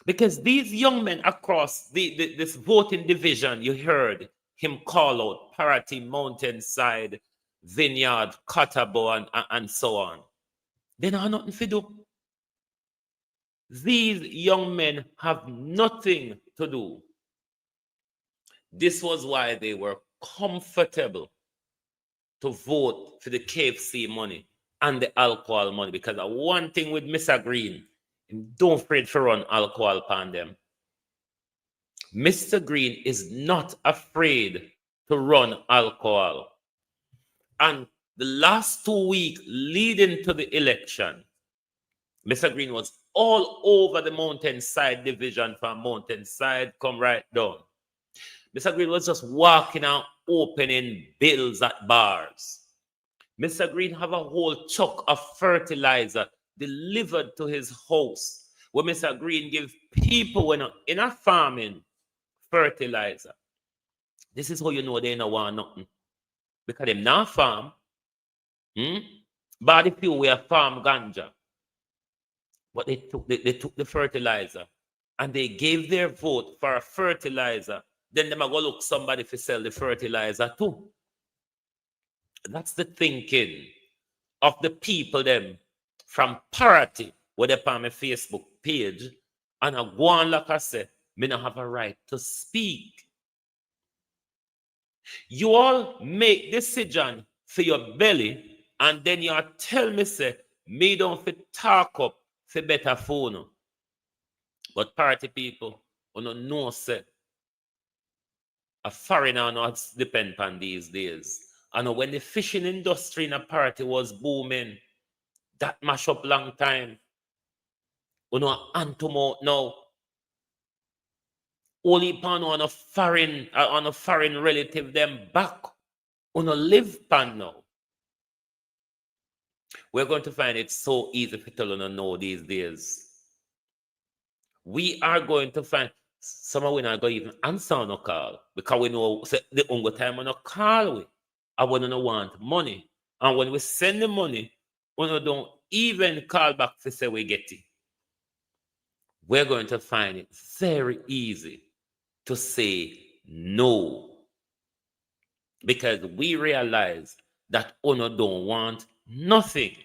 Because these young men across this voting division, you heard him call out Parity, Mountainside, Vineyard, Catabo, and so on. They don't have nothing to do. These young men have nothing to do. This was why they were comfortable to vote for the KFC money and the alcohol money. Because one thing with Mr. Green, don't afraid to run alcohol upon them. Mr. Green is not afraid to run alcohol. And the last 2 weeks leading to the election, Mr. Green was all over the Mountainside division, from Mountainside come right down. Mr. Green was just walking out opening bills at bars. Mr. Green have a whole chuck of fertilizer delivered to his house, where Mr. Green give people in a farming fertilizer. This is how you know they don't want nothing. Because them not farm. But if you were farm ganja. But they took the fertilizer and they gave their vote for a fertilizer. Then they might go look somebody to sell the fertilizer too. That's the thinking of the people them from Parity, where they on my Facebook page, and I go on like I said, me not have a right to speak. You all make decision for your belly, and then you tell me say, me don't fit talk up for better phone. But Parity people, you don't know say, a foreigner not depend on these days. And when the fishing industry in a Parity was booming, that mash up long time. You know, Antomo now. Only pan on a foreign relative them back on a live pan now. We're going to find it so easy for tell you to know these days. We are going to find some of we not going to even answer on a call because we know the only time on a call we. I want to want money. And when we send the money, we don't even call back to say we get it, we're going to find it very easy to say no. Because we realize that Ono don't want nothing.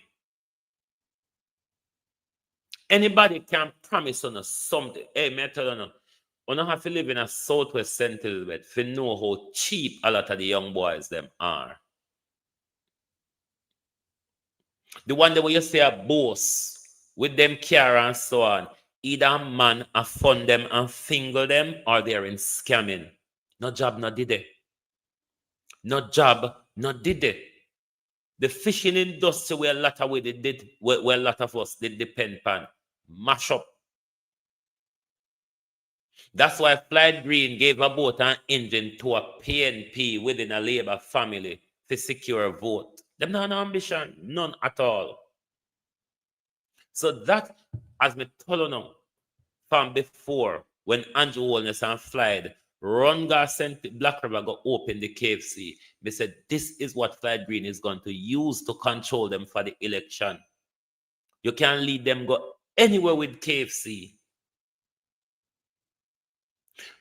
Anybody can promise on us something. Hey, me tell you no. Ono have to live in a southwest St. Elizabeth to know how cheap a lot of the young boys them are. The one that we used to say a boss with them car and so on. Either a man a fund them and fingle them, or they're in scamming. No job, no did it. No job, no did it. The fishing industry where a lot of where a lot of us did depend on mash up. That's why Flight Green gave a boat and engine to a PNP within a Labour family to secure a vote. Them not an ambition, none at all. So that, as me told you now, from before, when Andrew Holness and Flight run gas sent Black River go open the KFC, they said this is what Flight Green is going to use to control them for the election. You can't lead them go anywhere with KFC.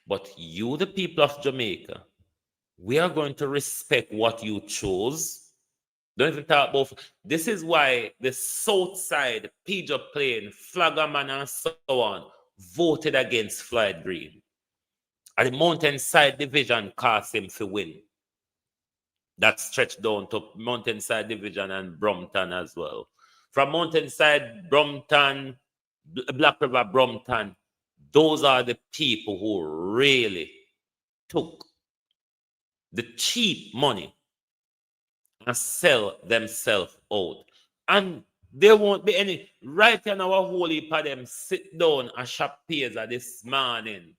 But you, the people of Jamaica, we are going to respect what you chose. Don't even talk about. This is why the South Side, Pedro Plain, Flaggerman, and so on voted against Floyd Green. And the Mountainside Division cost him to win. That stretched down to Mountainside Division and Brompton as well. From Mountainside, Brompton, Black River, Brompton, those are the people who really took the cheap money and sell themselves out. And there won't be any, right in our holy for them sit down and shop pizza this morning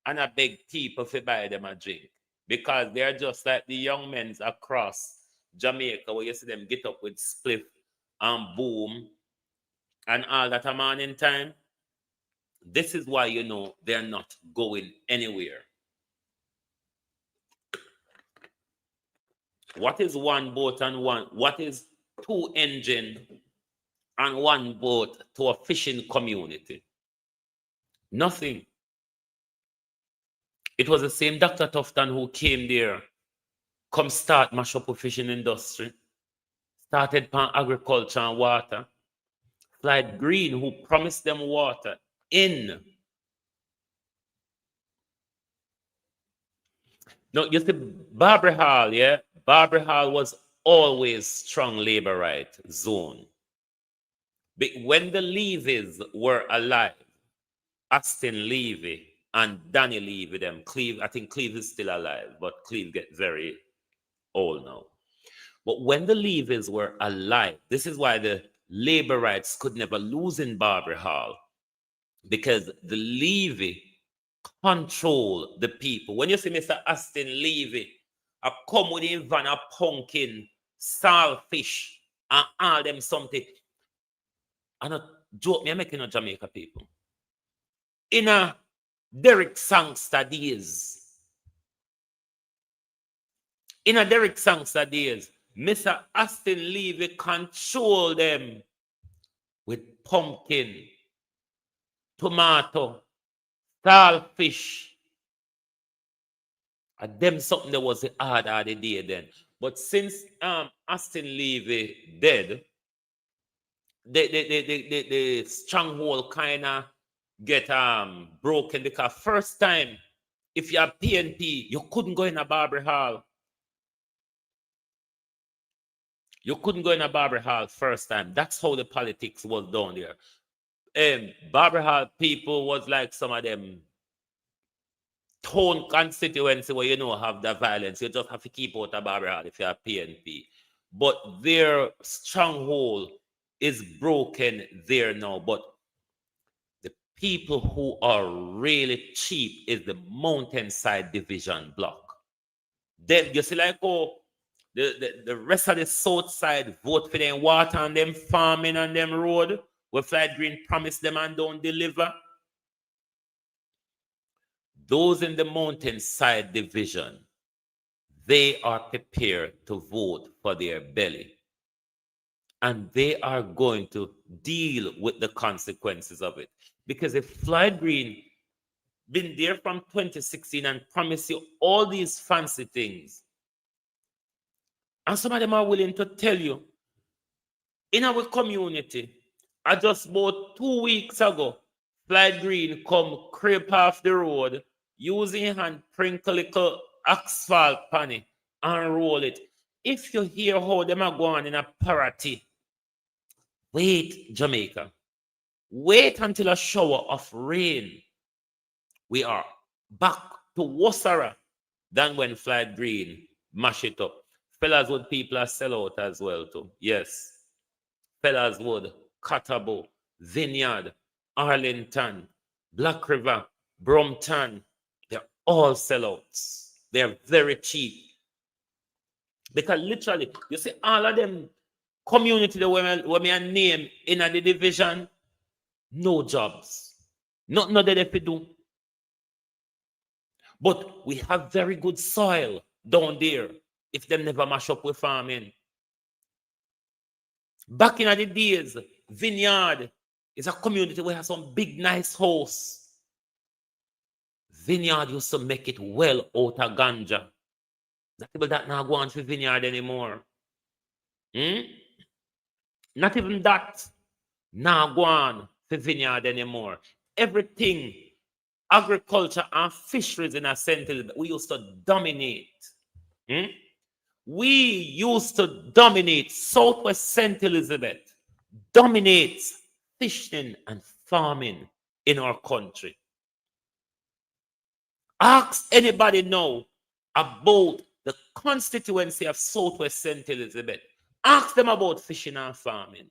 and I beg people to buy them a drink. Because they're just like the young men across Jamaica where you see them get up with spliff and boom and all that a morning time. This is why you know they're not going anywhere. What is one boat and one? What is two engine and one boat to a fishing community? Nothing. It was the same Dr. Tufton who came there, come start mash up a fishing industry, started pan agriculture and water. Flight Green who promised them water in. No, you see, Barbary Hall, yeah? Barbary Hall was always strong labor right zone. But when the Levies were alive, Aston Levy and Danny Levy, them, Cleve, I think Cleve is still alive, but Cleve get very old now. But when the Levies were alive, this is why the labor rights could never lose in Barbary Hall, because the Levy control the people. When you see Mr. Aston Levy, I come with him van a pumpkin, saltfish, and all them something. And a joke me, I'm making a Jamaica people. In a Derek Sangster days, Mr. Aston Levy control them with pumpkin, tomato, saltfish. And them something that was the hard of the day then. But since Aston Levy dead, the stronghold kind of get broken, because first time, if you're PNP, you couldn't go in a Barbary Hall. You couldn't go in a Barbary Hall first time. That's how the politics was down there. Barbary Hall people was like some of them town constituency where you know have the violence. You just have to keep out of Barbary Hall if you're PNP. But their stronghold is broken there now. But the people who are really cheap is the Mountainside Division block. Then you see like the rest of the south side vote for them water and them farming and them road where Flight Green promised them and don't deliver. Those in the Mountainside Division, they are prepared to vote for their belly. and they are going to deal with the consequences of it. Because if Floyd Green been there from 2016 and promised you all these fancy things, and some of them are willing to tell you, in our community, I just about 2 weeks ago, Floyd Green come creep off the road, using hand sprinkle little asphalt panny and roll it. If you hear how them are going in a parity, wait, Jamaica. Wait until a shower of rain. We are back to worser than when Floyd Green mash it up. Fellas would people are sell out as well too. Yes. Fellas would, Catabo, Vineyard, Arlington, Black River, Brompton, they're all sellouts. They're very cheap. Because literally, you see all of them community that when me name in the division, no jobs. Nothing that they do. But we have very good soil down there if them never mash up with farming. Back in the days, Vineyard is a community where has some big, nice house. Vineyard used to make it well out of ganja. The people that now go on to Vineyard anymore. Not even that now go on to Vineyard anymore. Everything, agriculture and fisheries in a sentence, we used to dominate. We used to dominate Southwest St. Elizabeth, dominates fishing and farming in our country. Ask anybody now about the constituency of Southwest St. Elizabeth. Ask them about fishing and farming.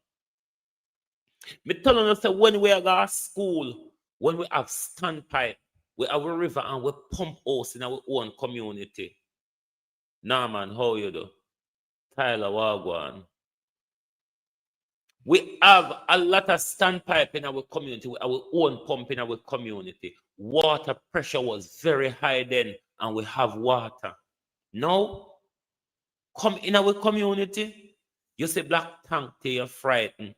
Me telling us that when we are at school, when we have standpipe, we have a river and we pump house in our own community. Nah, man, how you do? Tyler Wagwan. We have a lot of standpipe in our community, our own pump in our community. Water pressure was very high then, and we have water. Now, come in our community, you say black tank till you're frightened.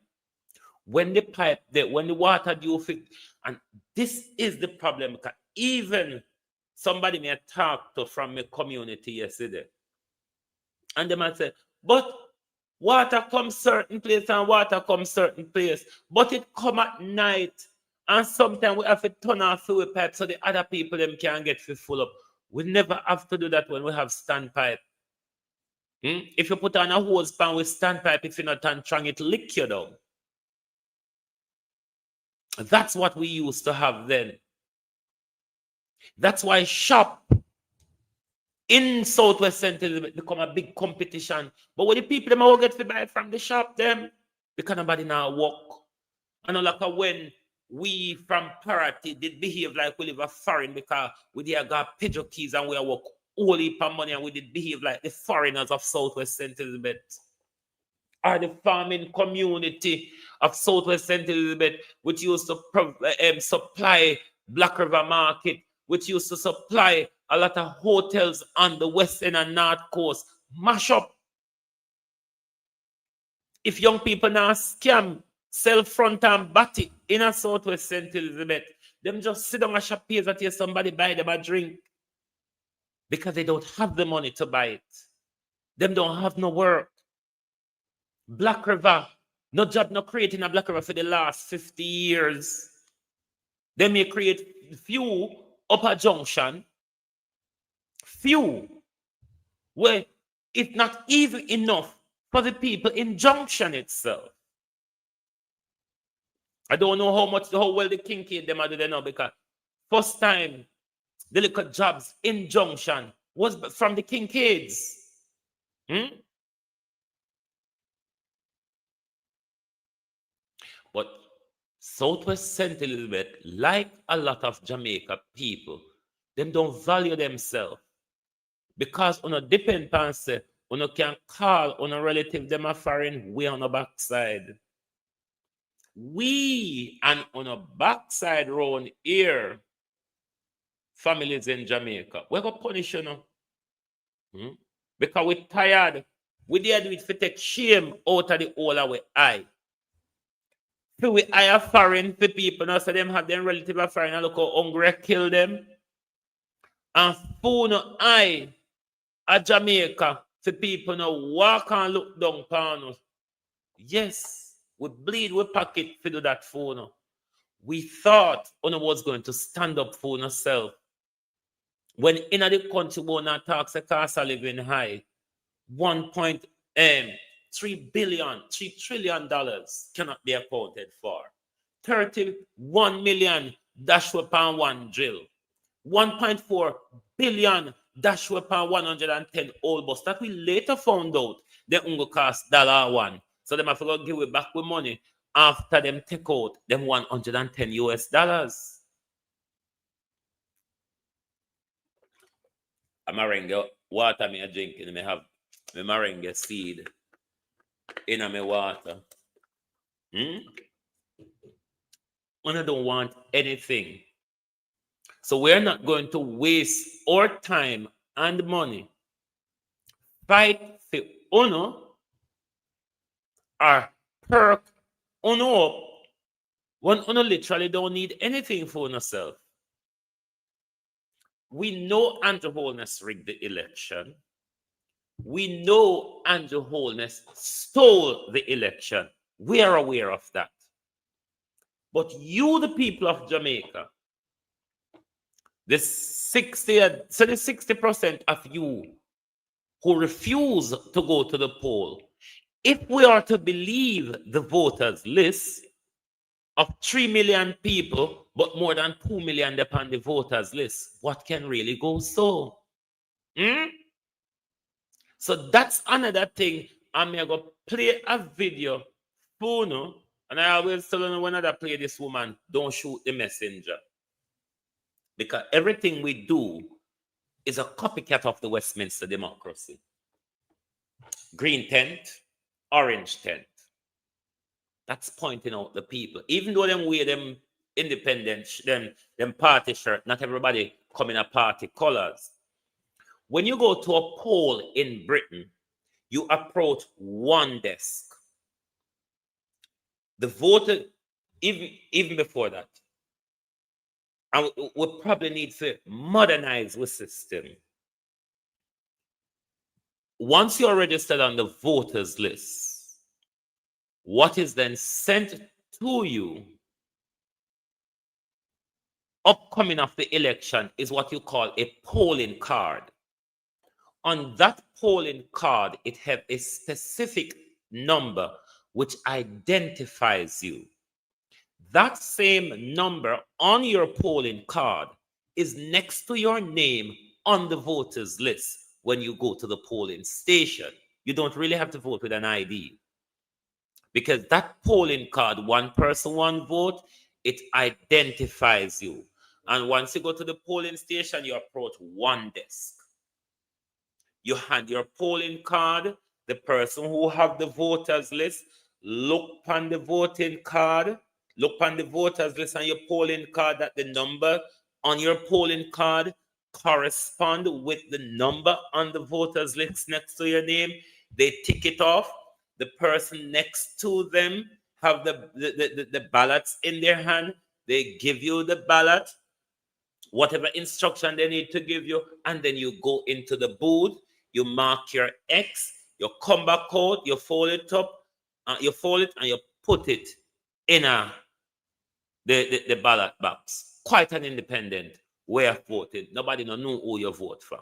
When the pipe, when the water do fit, and this is the problem, because even somebody may talk to from my community yesterday, and they might say, but water comes certain place and water comes certain place, but it come at night, and sometimes we have to turn off the pipe so the other people them can get full up. We never have to do that when we have standpipe. If you put on a hose pan with standpipe, if you're not on strong, it lick you down. That's what we used to have then. That's why shop in Southwest St. Elizabeth become a big competition. But when the people them all get to buy from the shop, them because nobody now walk. And like when we from Parity did behave like we live a foreign because we did got Pedro keys and we walk all heap of money and we did behave like the foreigners of Southwest St. Elizabeth. Or the farming community of Southwest St. Elizabeth, which used to supply Black River Market, which used to supply a lot of hotels on the western and north coast. Mash up. If young people now scam, sell front and batty in a Southwest St. Elizabeth, them just sit down and shop pays until somebody buy them a drink. Because they don't have the money to buy it. Them don't have no work. Black River, no job, no creating a Black River for the last 50 years. They may create few upper junction, few, where it's not even enough for the people in junction itself. I don't know how well the Kincaid them are doing now, because first time the little jobs in junction was from the Kincaids. But Southwest St. Elizabeth, like a lot of Jamaica people, them don't value themselves. Because on a depend on say, on can call on a relative them a foreign, we on the backside. We and on a backside round here, families in Jamaica, we're gonna punish you now. Because we're tired We did do it for take shame out of the whole of our eye. So we hire foreign for people now, so them have them relative of foreign and look how hungry kill them. And phone eye at Jamaica for people now walk and look down upon us. Yes, we bleed, we pocket to do that phone. We thought one was going to stand up for ourselves. When in the country we not tax the cost of living high, 1.3 billion, $3 trillion cannot be accounted for. 31 million dash upon one drill. 1.4 billion dash upon 110 old bus. That we later found out they only cost $1. So them have to go give it back with money after them take out them 110 US dollars. A meringue water me a drinking, me have me meringue seed in my water. When I don't want anything. So we're not going to waste our time and money fight for honor or perk honor up when honor literally don't need anything for yourself. We know Andrew Holness rigged the election. We know Andrew Holness stole the election. We are aware of that. But you, the people of Jamaica, the 60% of you who refuse to go to the poll, if we are to believe the voters list of 3 million people, but more than 2 million upon the voters list, what can really go so? So that's another thing. I'm going to play a video for you, and I always tell you when I play this woman, don't shoot the messenger. Because everything we do is a copycat of the Westminster democracy. Green tent, orange tent. That's pointing out the people. Even though them wear them independent, them party shirt, not everybody come in a party colors. When you go to a poll in Britain, you approach one desk. The voter, even before that, and we probably need to modernize the system. Once you're registered on the voters list, what is then sent to you upcoming of the election is what you call a polling card. On that polling card, it has a specific number which identifies you. That same number on your polling card is next to your name on the voters list when you go to the polling station. You don't really have to vote with an ID. Because that polling card, one person, one vote, it identifies you. And once you go to the polling station, you approach one desk. You hand your polling card, the person who have the voters list, look on the voting card, look on the voters list on your polling card that the number on your polling card correspond with the number on the voters list next to your name. They tick it off. The person next to them have the ballots in their hand. They give you the ballot, whatever instruction they need to give you, and then you go into the booth, you mark your X, you come back out, you fold it up, you fold it and you put it in the ballot box. Quite an independent way of voting. Nobody don't know who you vote for.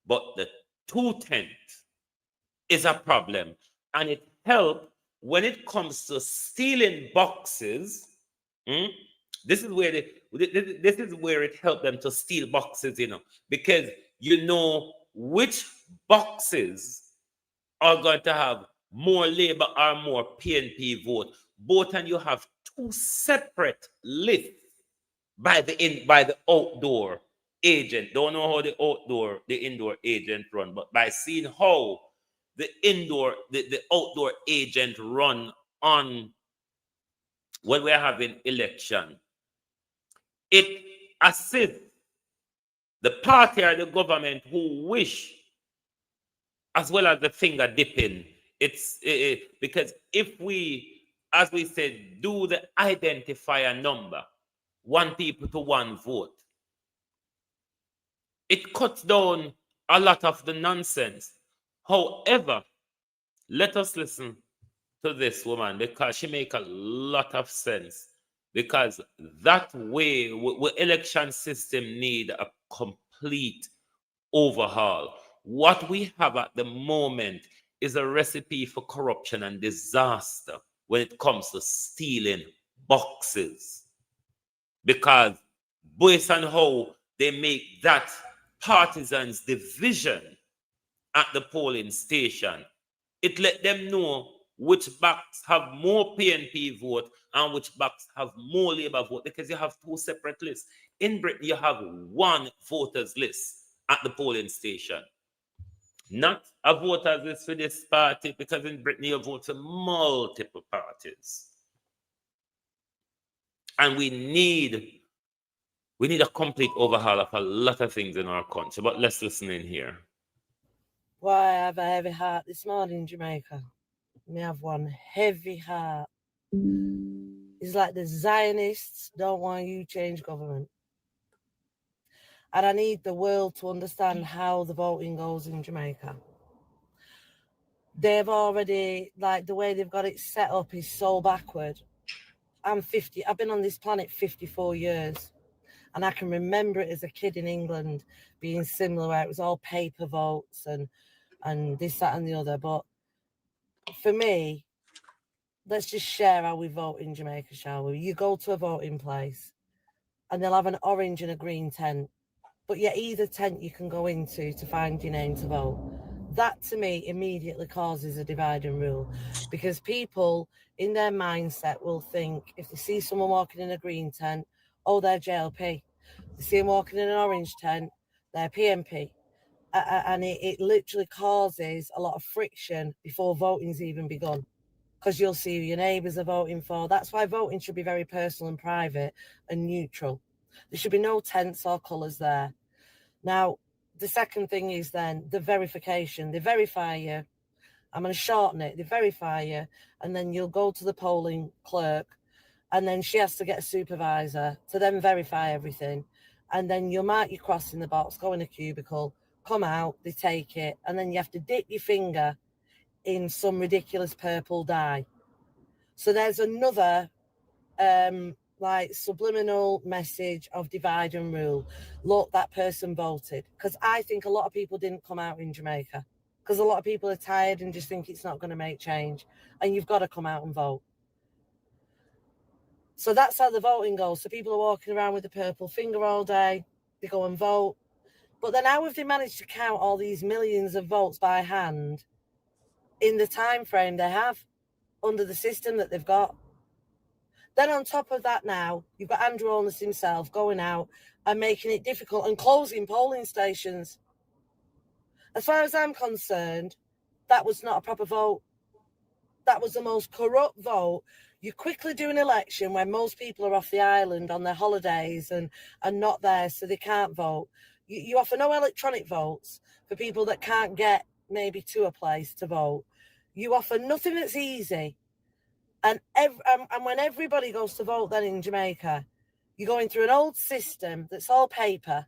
But the 2/10 is a problem, and it helps when it comes to stealing boxes. This is where it helped them to steal boxes, because you know which boxes are going to have more Labour or more PNP vote. Both, and you have two separate lists by the outdoor agent. Don't know how the indoor agent run, but by seeing how the outdoor agent run on when we're having election, it assists the party or the government who wish as well as the finger dipping. It's because if we, as we said, do the identifier number, 1 people to 1 vote, it cuts down a lot of the nonsense. However, let us listen to this woman because she make a lot of sense. Because that way, election system need a complete overhaul. What we have at the moment is a recipe for corruption and disaster when it comes to stealing boxes. Because based on how they make that partisans division at the polling station, it let them know which box have more PNP vote and which box have more Labour vote, because you have 2 separate lists. In Britain, you have 1 voters list at the polling station. Not a voters list for this party, because in Britain you vote for multiple parties. And we need a complete overhaul of a lot of things in our country. But let's listen in here. Why I have a heavy heart this morning in Jamaica? Me have one heavy heart. It's like the Zionists don't want you to change government. And I need the world to understand how the voting goes in Jamaica. They've already, like, the way they've got it set up is so backward. I'm 50. I've been on this planet 54 years. And I can remember it as a kid in England being similar, where it was all paper votes and this, that, and the other. But for me, let's just share how we vote in Jamaica, shall we? You go to a voting place and they'll have an orange and a green tent. But yet either tent you can go into to find your name to vote. That, to me, immediately causes a divide and rule, because people in their mindset will think, if they see someone walking in a green tent, oh, they're JLP. They see them walking in an orange tent, they're PNP. And it literally causes a lot of friction before voting's even begun, because you'll see who your neighbours are voting for. That's why voting should be very personal and private and neutral. There should be no tents or colours there. Now, the second thing is then the verification. They verify you. I'm going to shorten it. They verify you, and then you'll go to the polling clerk, and then she has to get a supervisor to then verify everything. And then you'll mark your cross in the box, go in a cubicle, come out, they take it, and then you have to dip your finger in some ridiculous purple dye. So there's another like subliminal message of divide and rule. Look, that person voted. Because I think a lot of people didn't come out in Jamaica, because a lot of people are tired and just think it's not going to make change, and you've got to come out and vote. So that's how the voting goes. So people are walking around with the purple finger all day, they go and vote. But then how have they managed to count all these millions of votes by hand in the time frame they have under the system that they've got? Then on top of that, now you've got Andrew Holness himself going out and making it difficult and closing polling stations. As far as I'm concerned, that was not a proper vote. That was the most corrupt vote. You quickly do an election when most people are off the island on their holidays and not there, so they can't vote. You offer no electronic votes for people that can't get maybe to a place to vote. You offer nothing that's easy. And when everybody goes to vote then in Jamaica, you're going through an old system that's all paper.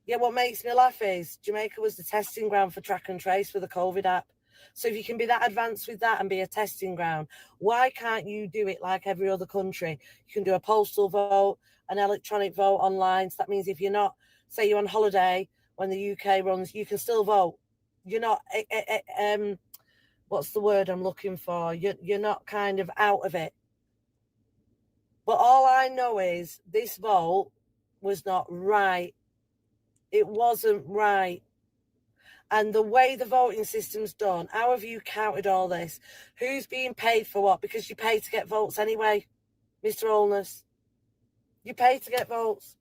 Yeah, what makes me laugh is Jamaica was the testing ground for track and trace for the COVID app. So if you can be that advanced with that and be a testing ground, why can't you do it like every other country? You can do a postal vote, an electronic vote online. So that means if you're not, say you're on holiday when the UK runs, you can still vote. You're not, what's the word I'm looking for? You're not kind of out of it. But all I know is this vote was not right. It wasn't right. And the way the voting system's done, how have you counted all this? Who's being paid for what? Because you pay to get votes anyway, Mr. Holness. You pay to get votes.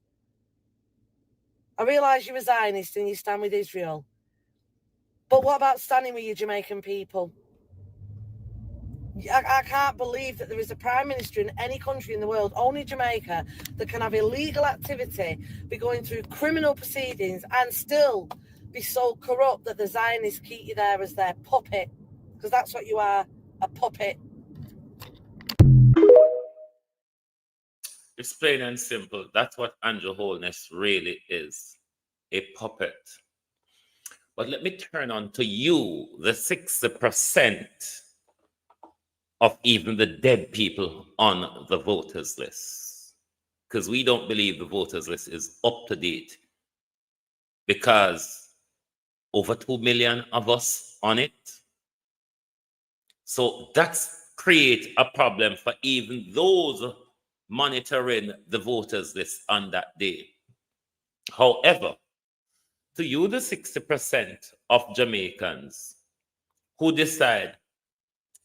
I realise you're a Zionist and you stand with Israel. But what about standing with your Jamaican people? I can't believe that there is a prime minister in any country in the world, only Jamaica, that can have illegal activity, be going through criminal proceedings and still be so corrupt that the Zionists keep you there as their puppet, because that's what you are, a puppet. It's plain and simple. That's what Andrew Holness really is, a puppet. But let me turn on to you, the 60% of even the dead people on the voters list. Because we don't believe the voters list is up to date. Because over 2 million of us on it. So that's create a problem for even those monitoring the voters list on that day. However, to you, the 60% of Jamaicans who decide,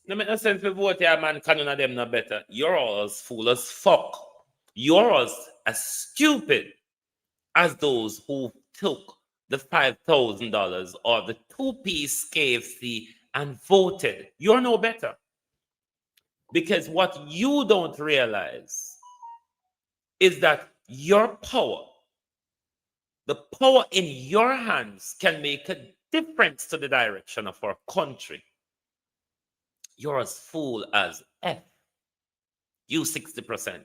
no make no sense to vote here, man, can none of them no better. You're all as fool as fuck. You're as stupid as those who took the $5,000 or the 2-piece KFC and voted. You're no better. Because what you don't realize is that your power, the power in your hands, can make a difference to the direction of our country. You're as fool as F. You 60%.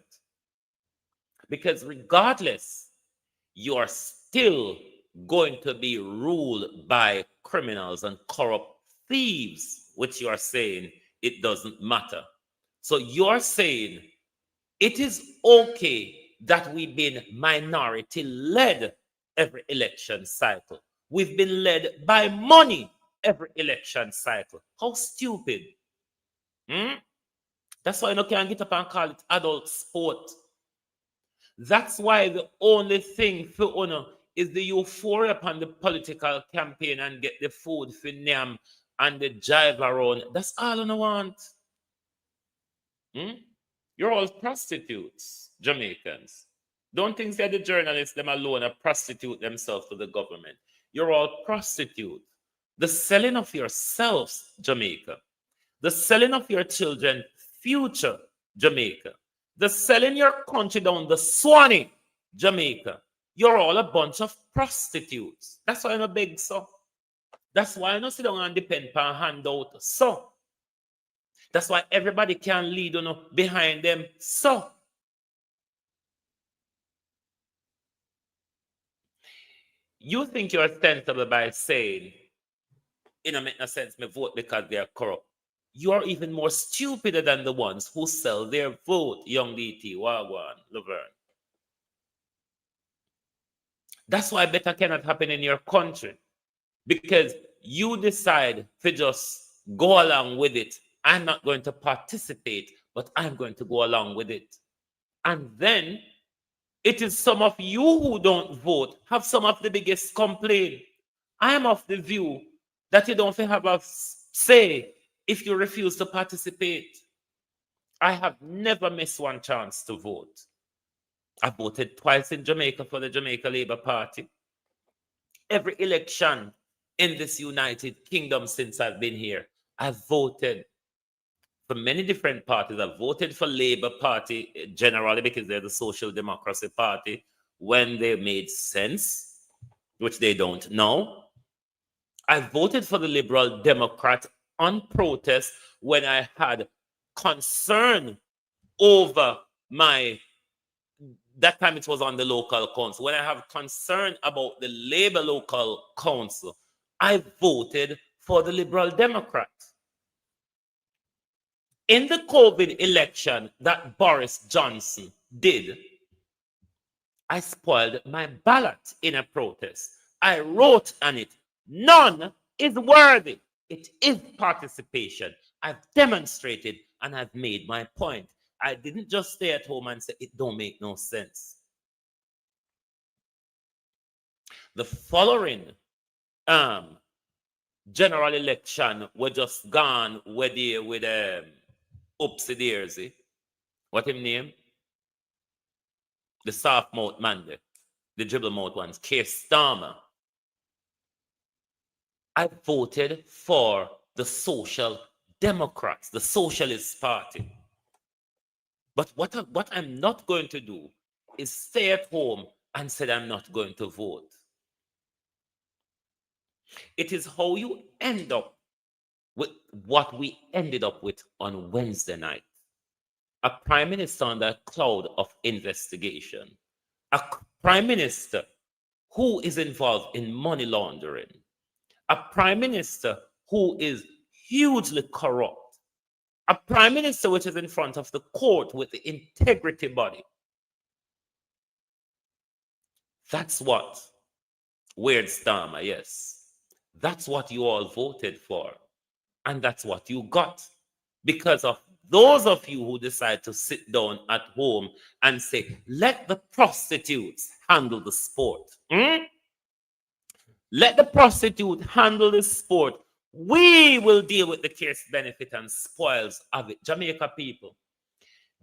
Because regardless, you are still going to be ruled by criminals and corrupt thieves, which you are saying it doesn't matter. So you're saying it is okay that we've been minority-led every election cycle. We've been led by money every election cycle. How stupid. That's why you can't get up and call it adult sport. That's why the only thing for honor is the euphoria upon the political campaign and get the food for them and the jive around. That's all I want. You're all prostitutes, Jamaicans. Don't think that the journalists, them alone, are prostitute themselves to the government. You're all prostitutes. The selling of yourselves, Jamaica. The selling of your children, future, Jamaica. The selling your country down the Swanee, Jamaica. You're all a bunch of prostitutes. That's why I'm a big so. That's why I don't sit down and depend on handout so. That's why everybody can lead behind them so. You think you're sensible by saying, it don't make no sense, me vote because they are corrupt. You're even more stupider than the ones who sell their vote, Young DT, Wagwan, Laverne. That's why better cannot happen in your country. Because you decide to just go along with it. I'm not going to participate, but I'm going to go along with it. And then it is some of you who don't vote have some of the biggest complaint. I am of the view that you don't have a say if you refuse to participate. I have never missed one chance to vote. I voted twice in Jamaica for the Jamaica Labour Party. Every election in this United Kingdom since I've been here, I've voted for many different parties. I've voted for Labour Party generally because they're the Social Democracy Party when they made sense, which they don't now. I voted for the Liberal Democrat on protest when I had concern over that time it was on the local council. When I have concern about the Labour local council, I voted for the Liberal Democrat. In the COVID election that Boris Johnson did, I spoiled my ballot in a protest. I wrote on it, none is worthy. It is participation. I've demonstrated and I've made my point. I didn't just stay at home and say it don't make no sense. The following general election were just gone with Oopsie Daisy. What him name? The soft mouth man there. The dribble mouth ones. Keir Starmer. I voted for the Social Democrats, the Socialist Party. But what I'm not going to do is stay at home and say I'm not going to vote. It is how you end up with what we ended up with on Wednesday night. A prime minister under a cloud of investigation. A prime minister who is involved in money laundering. A prime minister who is hugely corrupt. A prime minister which is in front of the court with the integrity body. That's what Weird Starmer, yes. That's what you all voted for. And that's what you got. Because of those of you who decide to sit down at home and say, let the prostitutes handle the sport. Let the prostitute handle the sport. We will deal with the case, benefit, and spoils of it. Jamaica people,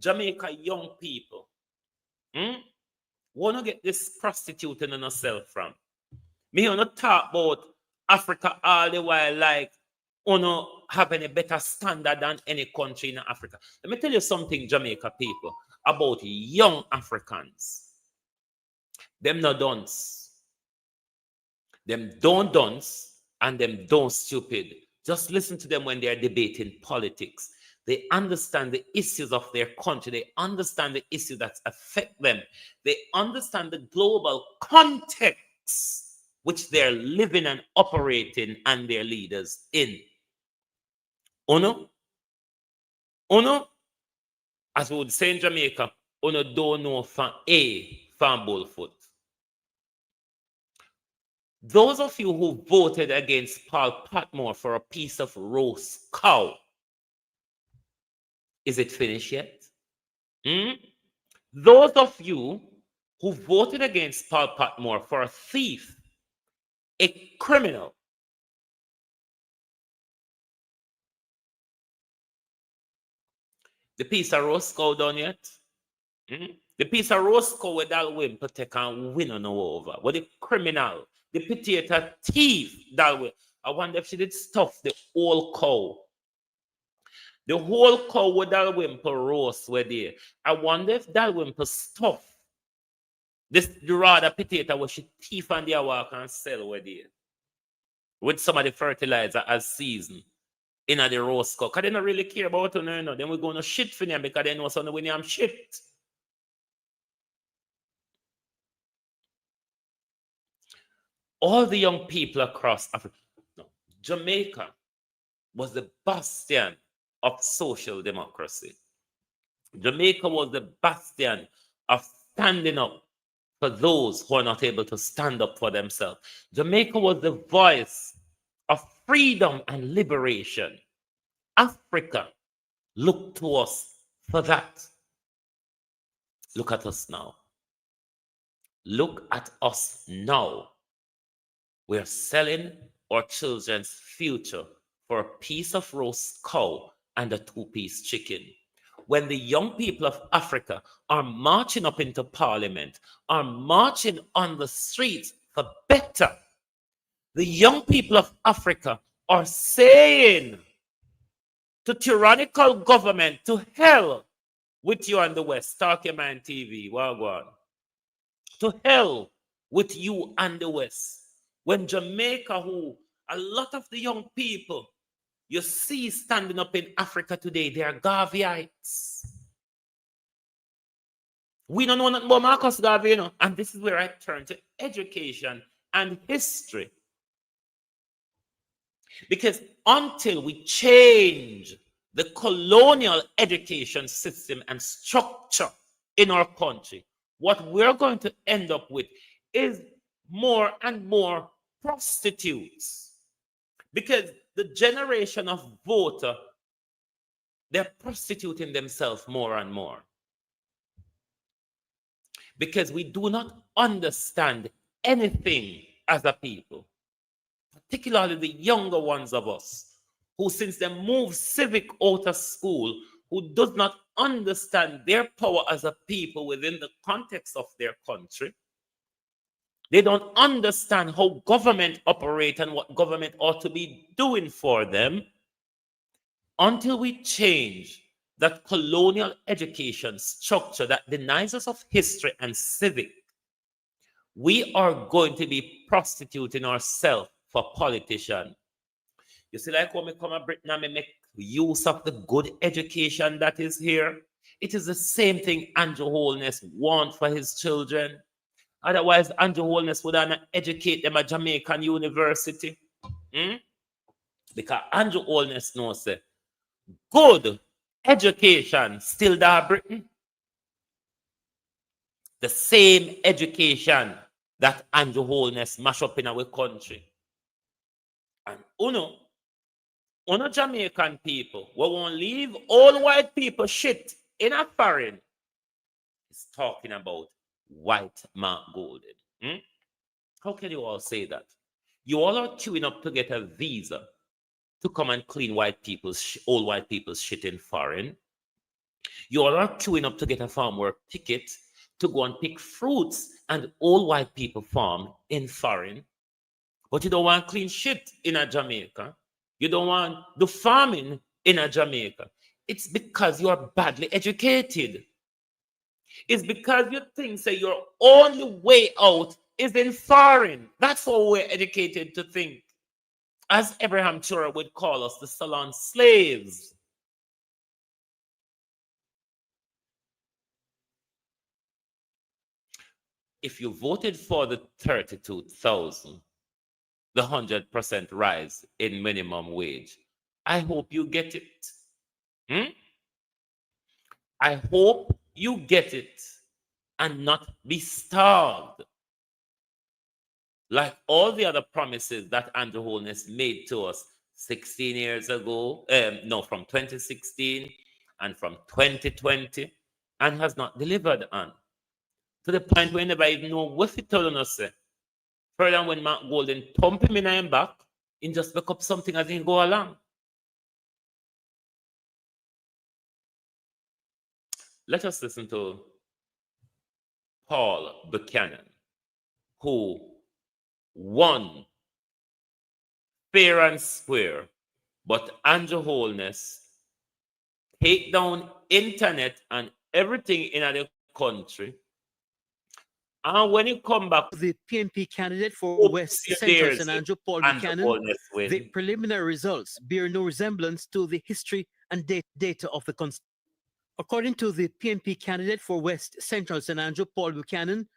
Jamaica young people, wanna get this prostituting in yourself from. Me wanna talk about Africa all the while like wanna have any better standard than any country in Africa. Let me tell you something, Jamaica people, about young Africans. Them no dunce. Them don't dunce and them don't stupid. Just listen to them when they are debating politics. They understand the issues of their country. They understand the issues that affect them. They understand the global context which they're living and operating and their leaders in. Uno, as we would say in Jamaica, uno don't know from bullfoot. Those of you who voted against Paul Patmore for a piece of roast cow, is it finished yet? Those of you who voted against Paul Patmore for a thief, a criminal, the piece of roast cow done yet? The piece of roast cow with that win protect and win on over. What the criminal, the potato thief that way. I wonder if she did stuff the whole cow. The whole cow with that wimple roast were there. I wonder if that wimple stuff this the rather potato where she thief and their walk and sell were there. With some of the fertilizer as season in the roast cow. Because they don't really care about it, no. Then we're going to shit for them because they know something when I'm shit. All the young people across Africa. No, Jamaica was the bastion of social democracy. Jamaica was the bastion of standing up for those who are not able to stand up for themselves. Jamaica was the voice of freedom and liberation. Africa looked to us for that. Look at us now. Look at us now. We're selling our children's future for a piece of roast cow and a two-piece chicken. When the young people of Africa are marching up into parliament, are marching on the streets for better, the young people of Africa are saying to tyrannical government, to hell with you and the West, Talk Your Man TV, Wagwan. To hell with you and the West. When Jamaica, who a lot of the young people you see standing up in Africa today, they are Garveyites. We don't know nothing about Marcus Garvey, you know. And this is where I turn to education and history. Because until we change the colonial education system and structure in our country, what we're going to end up with is more and more prostitutes. Because the generation of voter, they're prostituting themselves more and more. Because we do not understand anything as a people, particularly the younger ones of us, who since they move civic out of school, who does not understand their power as a people within the context of their country. They don't understand how government operates and what government ought to be doing for them. Until we change that colonial education structure that denies us of history and civic, we are going to be prostituting ourselves for politicians. You see, like when we come to Britain and we make use of the good education that is here, it is the same thing Andrew Holness wants for his children. Otherwise, Andrew Holness would not educate them at Jamaican University. Because Andrew Holness knows that good education still there, Britain. The same education that Andrew Holness mash up in our country. And uno Jamaican people, we won't leave all white people shit in a foreign. It's talking about white Mark Golden. How can you all say that? You all are queuing up to get a visa to come and clean all white people's shit in foreign. You all are queuing up to get a farm work ticket to go and pick fruits and all white people farm in foreign. But you don't want clean shit in a Jamaica. You don't want the farming in a Jamaica. It's because you are badly educated. It's because you think that your only way out is in foreign. That's how we're educated to think. As Abraham Chura would call us, the salon slaves. If you voted for the 32,000, the 100% rise in minimum wage, I hope you get it. I hope you get it and not be starved. Like all the other promises that Andrew Holness made to us 16 years ago, from 2016 and from 2020, and has not delivered on. To the point where never even know what it told us. Further, when Mark Golden thump him in him back, he just pick up something as he go along. Let us listen to Paul Buchanan, who won fair and square, but Andrew Holness take down internet and everything in the country. And when you come back, the PNP candidate for West Central St. Andrew, Paul Buchanan, the preliminary results bear no resemblance to the history and data of the Constitution. According to the PNP candidate for West Central St. Andrew, Paul Buchanan,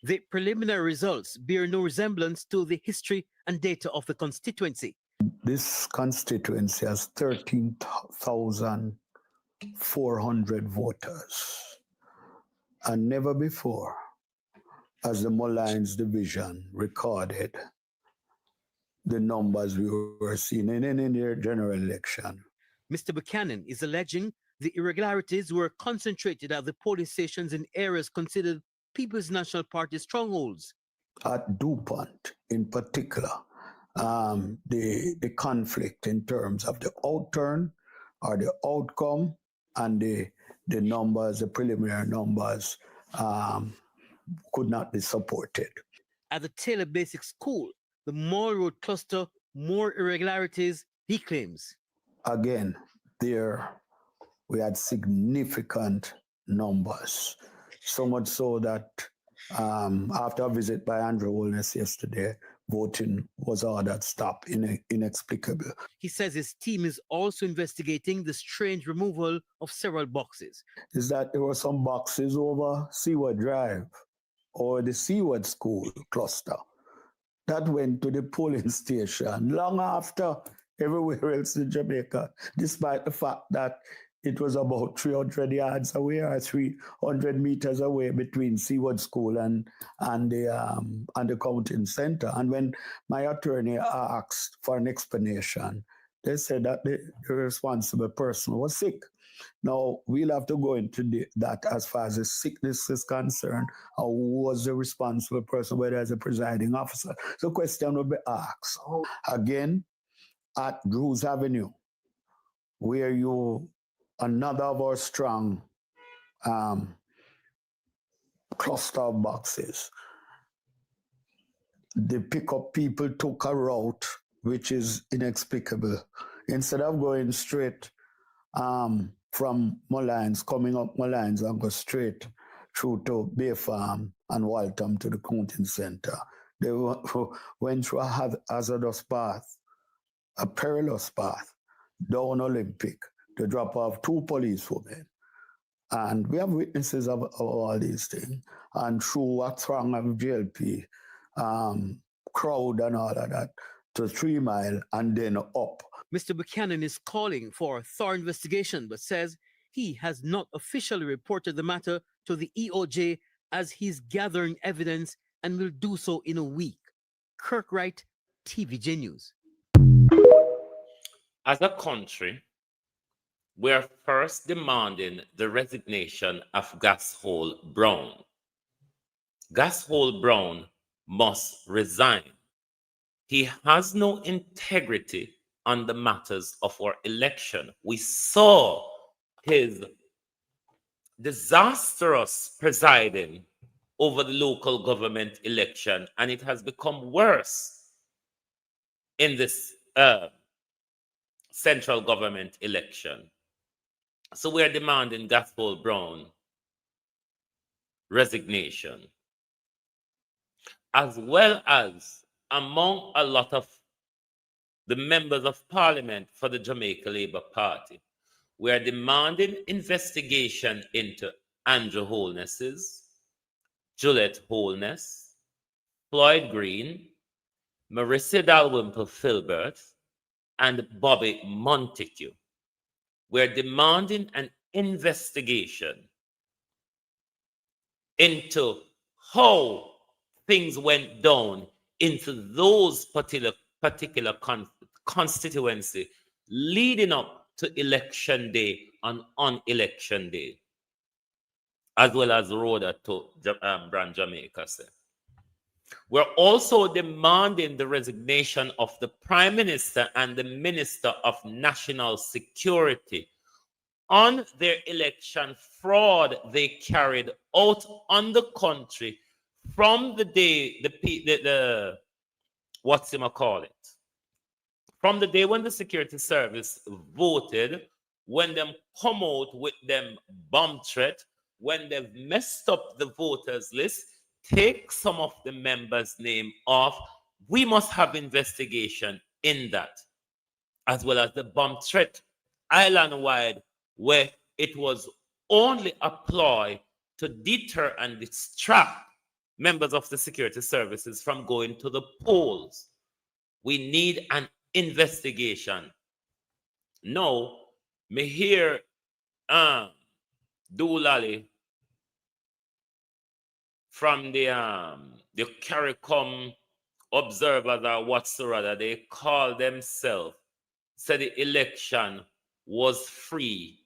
the preliminary results bear no resemblance to the history and data of the constituency. This constituency has 13,400 voters, and never before has the Mullines division recorded the numbers we were seeing in any general election. Mr. Buchanan is alleging the irregularities were concentrated at the polling stations in areas considered People's National Party strongholds. At DuPont, in particular, the conflict in terms of the outturn or the outcome and the numbers, the preliminary numbers, could not be supported. At the Taylor Basic School, the Mall Road cluster, more irregularities, he claims. Again, there we had significant numbers, so much so that after a visit by Andrew Holness yesterday, voting was ordered stop inexplicable. He says his team is also investigating the strange removal of several boxes. Is that there were some boxes over Seaward Drive or the Seaward School cluster that went to the polling station long after everywhere else in Jamaica, despite the fact that it was about 300 yards away or 300 meters away between Seaward School and the counting center. And when my attorney asked for an explanation, they said that the responsible person was sick. Now, we'll have to go into that as far as the sickness is concerned, or who was the responsible person, whether as a presiding officer. So the question will be asked. Again, at Drews Avenue, where another of our strong cluster of boxes, the pickup people took a route which is inexplicable. Instead of going straight from Mullines, coming up Mullines and go straight through to Bay Farm and Waltham to the counting center, They went through a hazardous path, a perilous path, down Olympic, to drop off 2 policewomen. And we have witnesses of all these things. And through a throng of GLP, crowd and all of that, to 3 Mile and then up. Mr. Buchanan is calling for a thorough investigation, but says he has not officially reported the matter to the EOJ as he's gathering evidence and will do so in a week. Kirk Wright, TVJ News. As a country, we are first demanding the resignation of Gashole Brown. Gashole Brown must resign. He has no integrity on the matters of our election. We saw his disastrous presiding over the local government election, and it has become worse in this central government election. So we are demanding Gashole Brown resignation, as well as among a lot of the members of parliament for the Jamaica Labour Party. We are demanding investigation into Andrew Holness's, Juliet Holness, Floyd Green, Marissa Dalrymple Filbert, and Bobby Montague. We're demanding an investigation into how things went down into those particular constituency leading up to election day and on election day, as well as Rhoda to Brand Jamaica said. We're also demanding the resignation of the Prime Minister and the Minister of National Security on their election fraud they carried out on the country from the day from the day when the security service voted, when them come out with them bomb threat, when they've messed up the voters list, take some of the members' name off. We must have investigation in that, as well as the bomb threat island-wide, where it was only a ploy to deter and distract members of the security services from going to the polls. We need an investigation. No, me hear Doolally from the CARICOM observers or whatsoever, they call themselves, said the election was free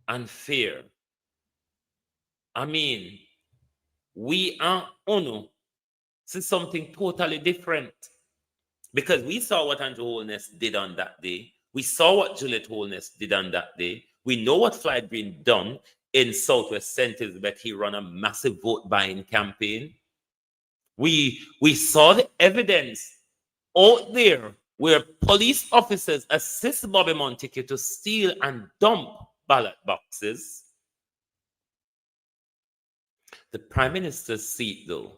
and fair. I mean, we are UNO see something totally different, because we saw what Andrew Holness did on that day. We saw what Juliet Holness did on that day. We know what Floyd Green done in Southwest St. Elizabeth. He ran a massive vote buying campaign. We saw the evidence out there where police officers assist Bobby Montague to steal and dump ballot boxes. The Prime Minister's seat, though,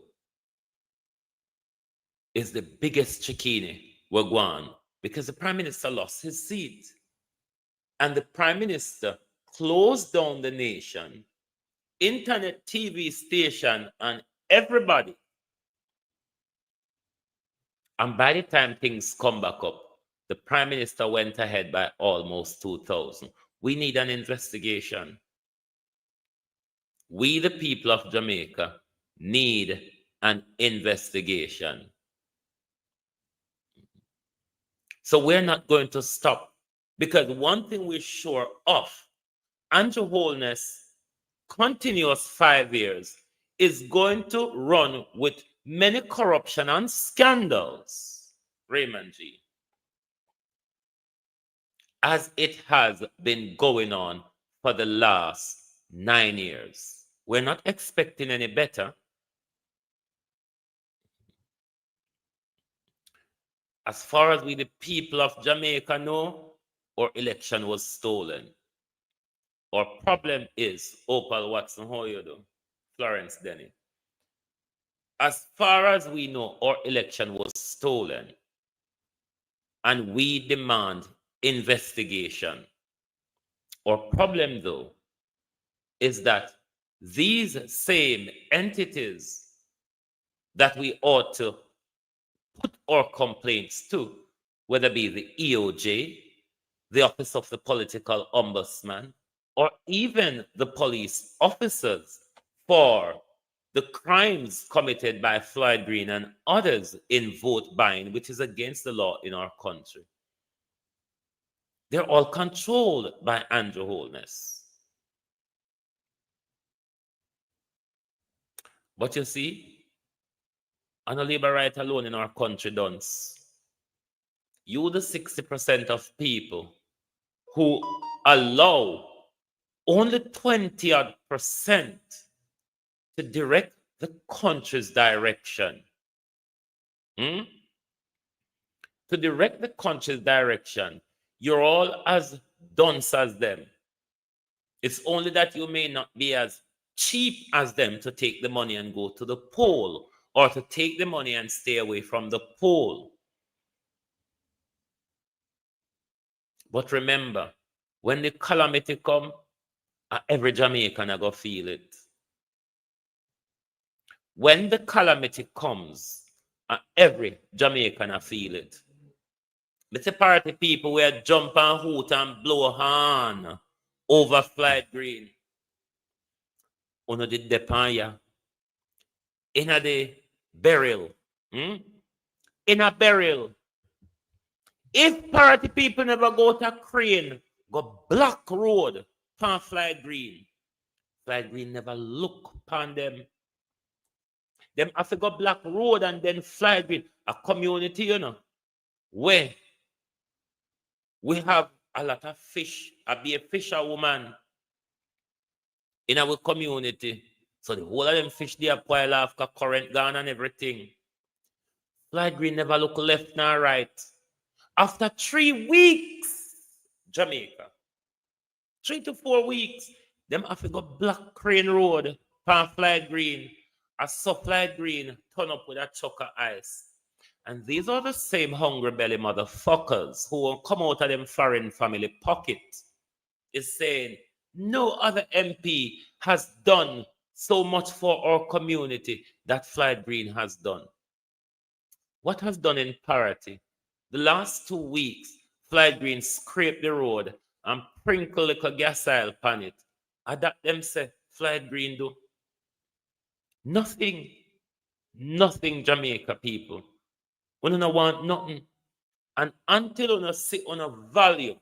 is the biggest chikini we're going, because the Prime Minister lost his seat. And the Prime Minister closed down the nation, internet, TV station, and everybody. And by the time things come back up, the Prime Minister went ahead by almost 2,000. We need an investigation. We, the people of Jamaica, need an investigation. So we're not going to stop, because one thing we're sure of, Andrew Holness' continuous 5 years is going to run with many corruption and scandals, Raymond G., as it has been going on for the last 9 years. We're not expecting any better. As far as we, the people of Jamaica, know, our election was stolen. Our problem is, Opal Watson, how you do? Florence Denny. As far as we know, our election was stolen. And we demand investigation. Our problem, though, is that these same entities that we ought to put our complaints to, whether it be the EOJ, the Office of the Political Ombudsman, or even the police officers for the crimes committed by Floyd Green and others in vote buying, which is against the law in our country. They're all controlled by Andrew Holness. But you see, on a labor right alone in our country dons. You, the 60% of people who allow only 20% to direct the country's direction. To direct the country's direction, you're all as dunce as them. It's only that you may not be as cheap as them to take the money and go to the poll, or to take the money and stay away from the poll. But remember, when the calamity come, every Jamaican I go feel it. When the calamity comes, every Jamaican I feel it. The separate people will jump and hoot and blow horn over Floyd Green. Uno did depanya. In a burial. In a burial. If party people never go to Crane, go block road for Floyd Green never look upon them. Them have to go block road and then Floyd Green, a community, you know, where we have a lot of fish, be a fisherwoman in our community. So the whole of them fish there pile off the current gone and everything. Floyd Green never look left nor right. After 3 weeks, Jamaica, 3 to 4 weeks, them have to go block Crane Road for Floyd Green. I saw Floyd Green turn up with a chuck of ice. And these are the same hungry belly motherfuckers who will come out of them foreign family pocket. Is saying no other MP has done so much for our community that Floyd Green has done. What has done in parity? The last 2 weeks, Floyd Green scraped the road and sprinkle like a gas oil upon it. And that them say, Floyd Green do. Nothing, Jamaica people. We don't want nothing. And until you see on a value,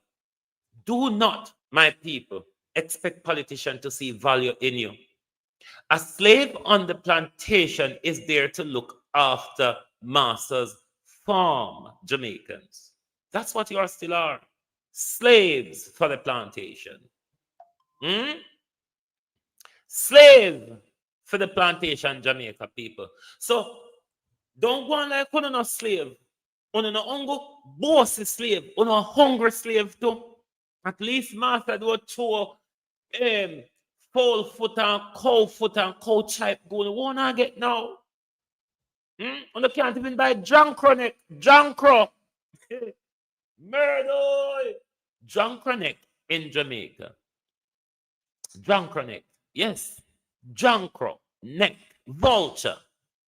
do not, my people, expect politicians to see value in you. A slave on the plantation is there to look after master's farm, Jamaicans. That's what you are still are. Slaves for the plantation. Slave for the plantation, Jamaica people. So don't go on like one no slave. On no hungry bossy slave. On a hungry slave too. At least master do throw fowl foot and cow type going. What I get now? And you can't even buy Jankro. Murder. Jankro in Jamaica. Jankro, yes. Jankro neck. Vulture.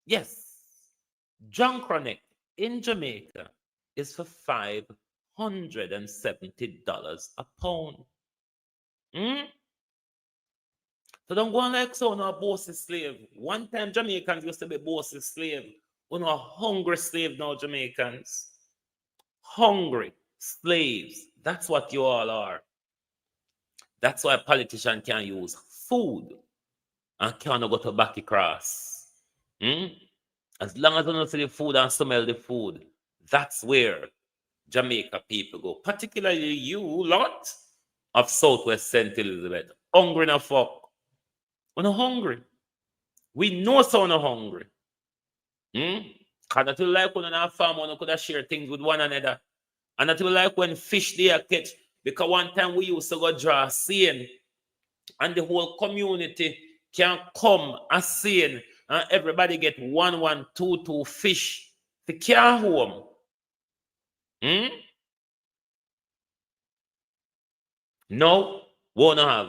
Yes. Jankro in Jamaica is for $570 a pound. So don't go on like so no bossy slave. One time Jamaicans used to be bossy slave. We're not hungry slave now, Jamaicans. Hungry slaves. That's what you all are. That's why politicians can use food and cannot go to back across. As long as you don't see the food and smell the food, that's where Jamaica people go. Particularly you lot of Southwest St. Elizabeth. Hungry enough fuck. We're not hungry. We know so we're not hungry. Because that will like when our farm one could share things with one another. And that will like when fish they are catch. Because one time we used to go draw a seine and the whole community can come and seeing and everybody get 1122 fish to carry home. No, won't have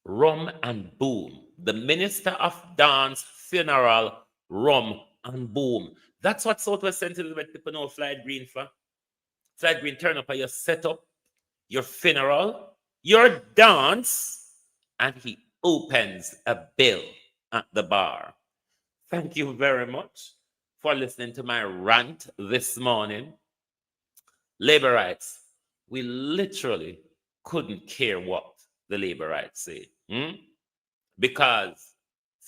rum and boom. The minister of dance funeral, rum and boom. That's what Southwest St. Elizabeth people know Flight Green for. Flight Green turn up at your setup, your funeral, your dance, and he opens a bill at the bar. Thank you very much for listening to my rant this morning. Labor rights. We literally couldn't care what the labor rights say. Because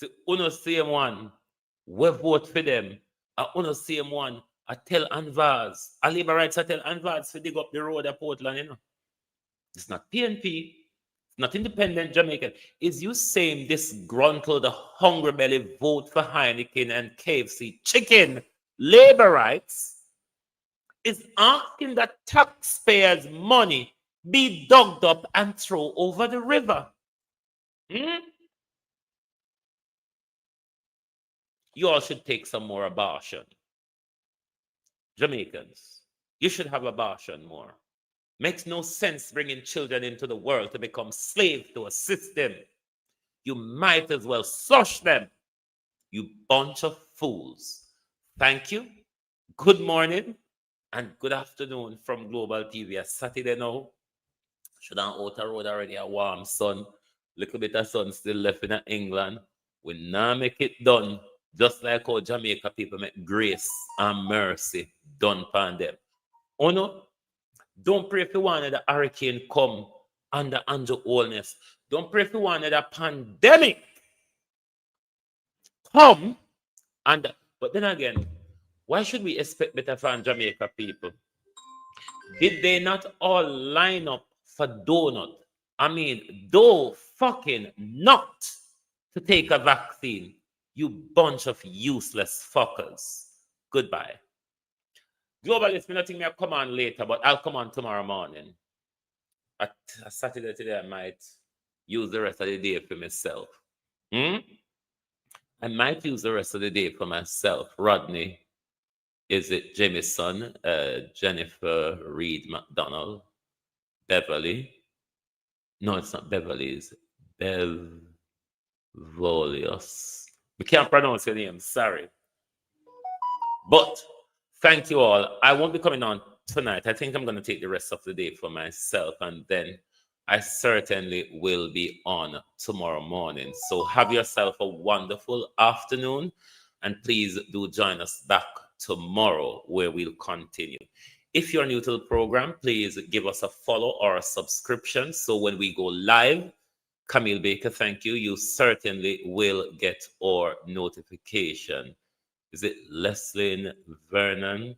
the uno same one, we vote for them. A uno same one, I tell Anvars. A labor rights I tell Anvars to dig up the road at Portland, you know. It's not PNP. It's not independent Jamaican. Is you saying this gruntled, hungry belly vote for Heineken and KFC chicken labor rights is asking that taxpayers' money be dug up and thrown over the river. You all should take some more abortion. Jamaicans, you should have abortion more. Makes no sense bringing children into the world to become slaves to a system. You might as well slush them. You bunch of fools. Thank you. Good morning and good afternoon from Global TV. It's Saturday now. Should on outer road already a warm sun. Little bit of sun still left in England. We now make it done. Just like how Jamaica people make grace and mercy done upon them. Oh no, don't pray for one of the hurricane come under Andrew Holness. Don't pray for one of the pandemic come and but then again, why should we expect better from Jamaica people? Did they not all line up for donut? I mean, though fucking not to take a vaccine. You bunch of useless fuckers. Goodbye. Globalist, me nothing may come on later, but I'll come on tomorrow morning. At a Saturday today, I might use the rest of the day for myself. I might use the rest of the day for myself. Rodney, is it Jameson, Jennifer Reed McDonald, Beverly? No, it's not Beverly. It's Bevolius. We can't pronounce your name, sorry. But thank you all. I won't be coming on tonight. I think I'm going to take the rest of the day for myself, and then I certainly will be on tomorrow morning. So have yourself a wonderful afternoon, and please do join us back tomorrow where we'll continue. If you're new to the program, please give us a follow or a subscription so when we go live, Camille Baker, thank you. You certainly will get our notification. Is it Leslyn Vernon?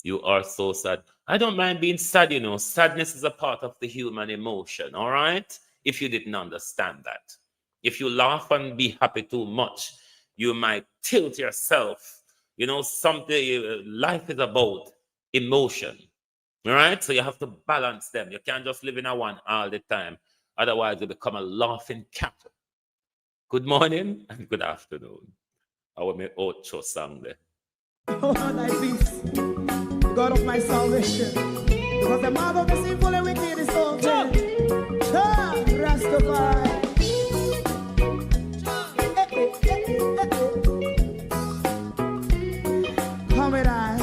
You are so sad. I don't mind being sad, you know. Sadness is a part of the human emotion, all right? If you didn't understand that. If you laugh and be happy too much, you might tilt yourself. You know, something, life is about emotion, all right? So you have to balance them. You can't just live in a one all the time. Otherwise, you become a laughing cat. Good morning and good afternoon. I will make Ocho song there. Oh, thy peace, the God of my salvation. Because the mouth of the sinful and wicked is open. Rastafari. Come with I.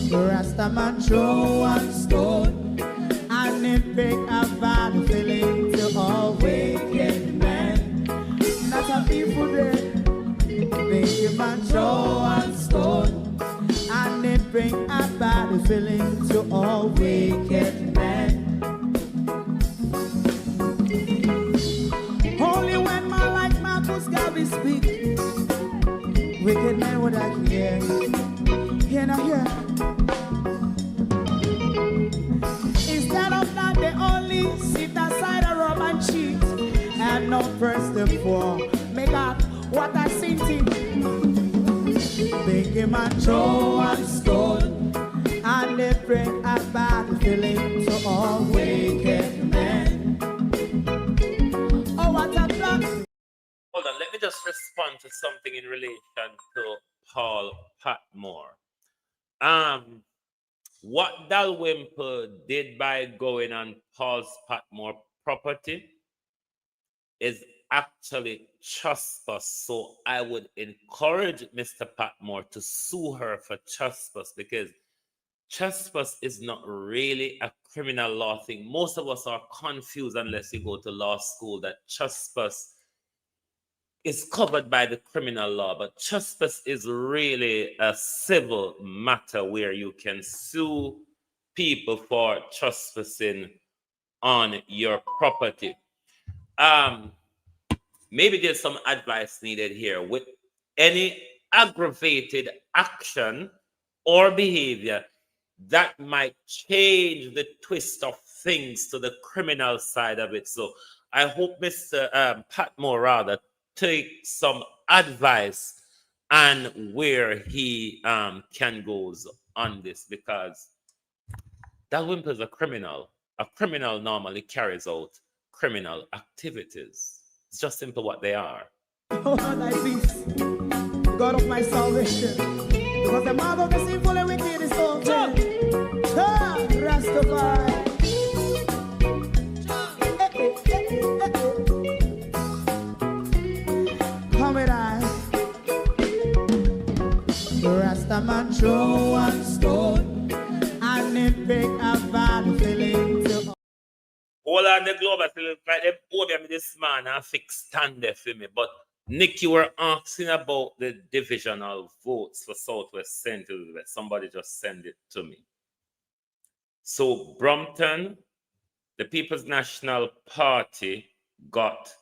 Rastaman throw one stone. And it bring a bad feeling to all wicked men. Not a people there. Make a man throw one stone. And it bring a bad feeling to all wicked men. Only when man like Marcus Garvey speak, wicked men would I hear. Hear not hear. Instead of that, they only sit aside a rub and cheat and not press the floor. Make up what I seen to make him a throw and stone and they bring a bad feeling to all wicked men. Oh, what a plan. me just respond to something in relation to Paul Patmore. What Dalrymple did by going on Paul's Patmore property is actually trespass. So I would encourage Mr. Patmore to sue her for trespass, because trespass is not really a criminal law thing. Most of us are confused, unless you go to law school, that trespass is covered by the criminal law, but trespass is really a civil matter where you can sue people for trespassing on your property. Maybe there's some advice needed here. With any aggravated action or behavior that might change the twist of things to the criminal side of it. So I hope Mr. Patmore rather take some advice and where he can go on this, because Dalrymple is a criminal. A criminal normally carries out criminal activities. It's just simple what they are. Oh, thy peace, God of my salvation, because the mouth of the sinful and wicked is open. Rastafari. Come with I. Rastaman throw one stone and it pick a bad feeling to. Hold on the globe, I feel like they owe me this man and fix stand there for me. But Nick, you were asking about the divisional votes for Southwest St. Elizabeth. Somebody just sent it to me. So Brompton, the People's National Party got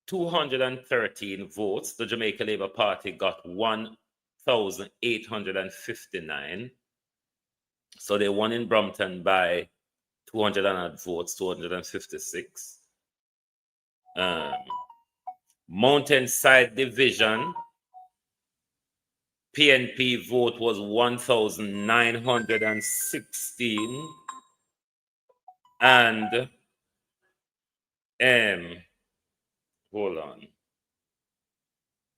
213 votes. The Jamaica Labour Party got 1,859. So they won in Brompton by 200 odd votes, 256. Mountainside Division, PNP vote was 1,916. And hold on.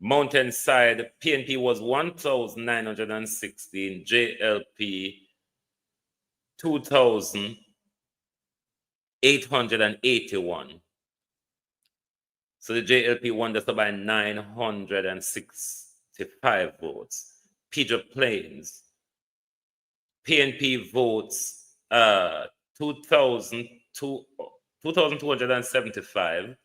Mountainside, PNP was 1,916, JLP 2,881. So the JLP won this by 965 votes. Pedro Plains, PNP votes 2,275,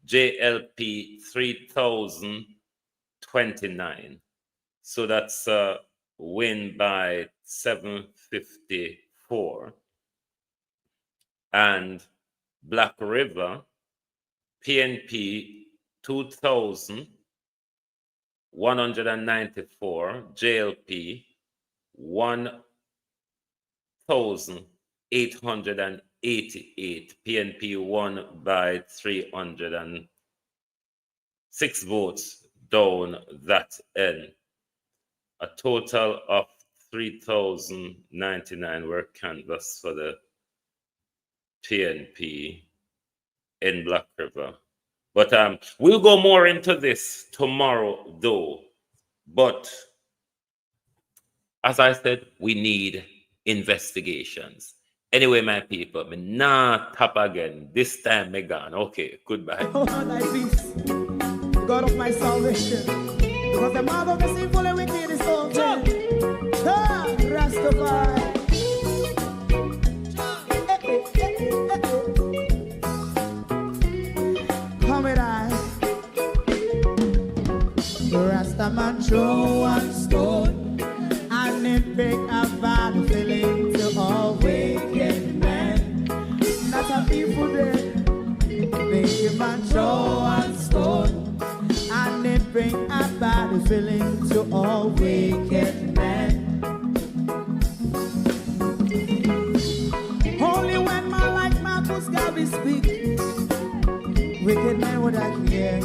JLP 3,029. So that's a win by 754. And Black River, PNP 2,194, JLP 1,888. PNP won by 306 votes down that end. A total of 3,099 were canvassed for the PNP in Black River. But we'll go more into this tomorrow, though. But as I said, we need investigations. Anyway, my people, me nah tap again. This time me gone. Okay, goodbye. Oh, thy peace, God of my salvation, because the mouth of the sinful and wicked is open. Rastafari. Come with I. Rastaman throw one stone and it pick a bad feeling to all wicked men. Not a people there. Make man throw one stone and it bring a bad feeling to all wicked men. Only when man like Marcus Garvey speak, wicked men would I hear.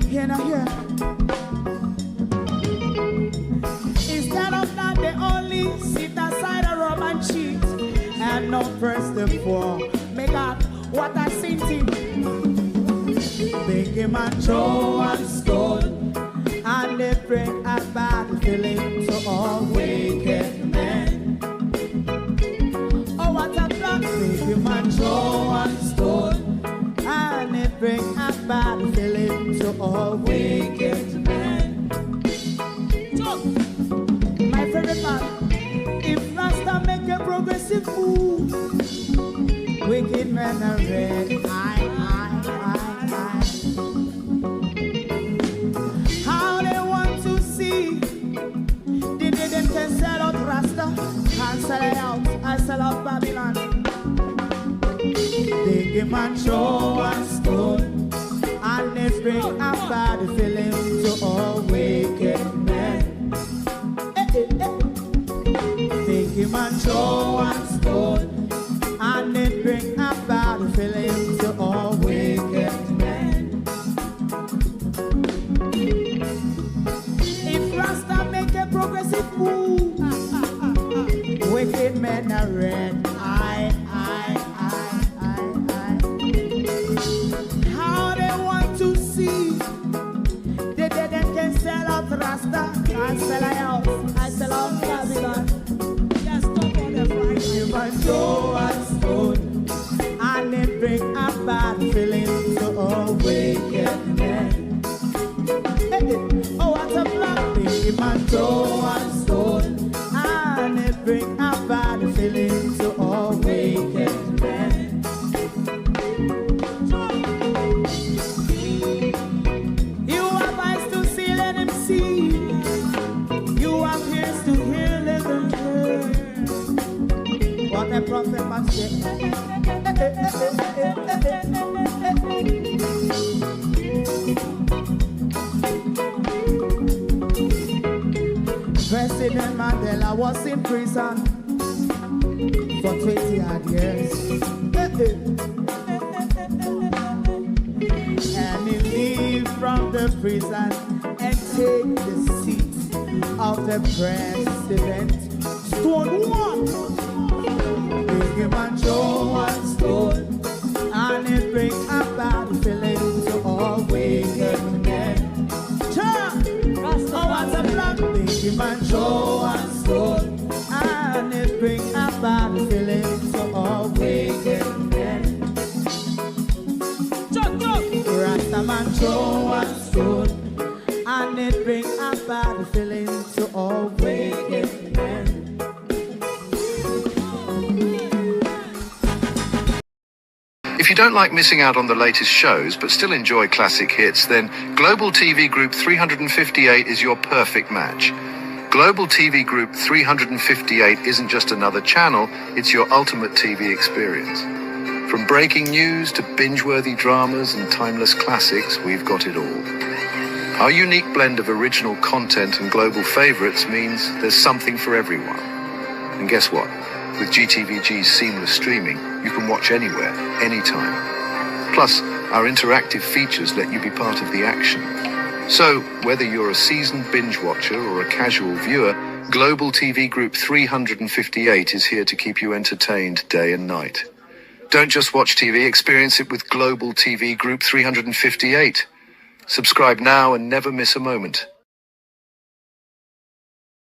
Hear now hear. Instead of that, they only sit aside and rob and cheat and not press the floor. Make up what I seen to. Big man throw one stone, and they bring a bad feeling to all wicked men. Oh, what a plan! Big man throw one stone, and they bring a bad feeling to all wicked men. My favorite man, if Rasta make a progressive move, wicked men are red. How they want to see the day them can sell out Rasta, can't sell it out, I sell out Babylon. Big man throw one stone, and they bring a bad feeling to all wicked men. Big man throw one stone, and they bring a bad feeling to all wicked men. If Rasta make a progressive move, wicked men are red. How they want to see the dead can sell out Rasta, I sell out, I sell out Babylon. Yes, stop on the Friday. You must throw a stone, and they bring a bad feeling to all wicked men. Oh, what a black thing, man, throw a stone, and they bring a bad feeling to all wicked men. You have eyes to see, let him see. You have ears to hear, let them hear. What a prophet must say. President Mandela was in prison for 20 odd years. And he leave from the prison and take the seat of the president. Stone one, big man throw one stone, and it bring a bad feeling to all wicked men. Oh, what's a black big man throw one stone, and it bring a bad feeling to all wicked men. Rasta man throw one stone, and it bring a bad feeling to all wicked men. If you don't like missing out on the latest shows but still enjoy classic hits, then Global TV Group 358 is your perfect match. Global TV Group 358 isn't just another channel, it's your ultimate TV experience. From breaking news to binge-worthy dramas and timeless classics, we've got it all. Our unique blend of original content and global favorites means there's something for everyone. And guess what? With GTVG's seamless streaming, you can watch anywhere, anytime. Plus, our interactive features let you be part of the action. So, whether you're a seasoned binge watcher or a casual viewer, Global TV Group 358 is here to keep you entertained day and night. Don't just watch TV, experience it with Global TV Group 358. Subscribe now and never miss a moment.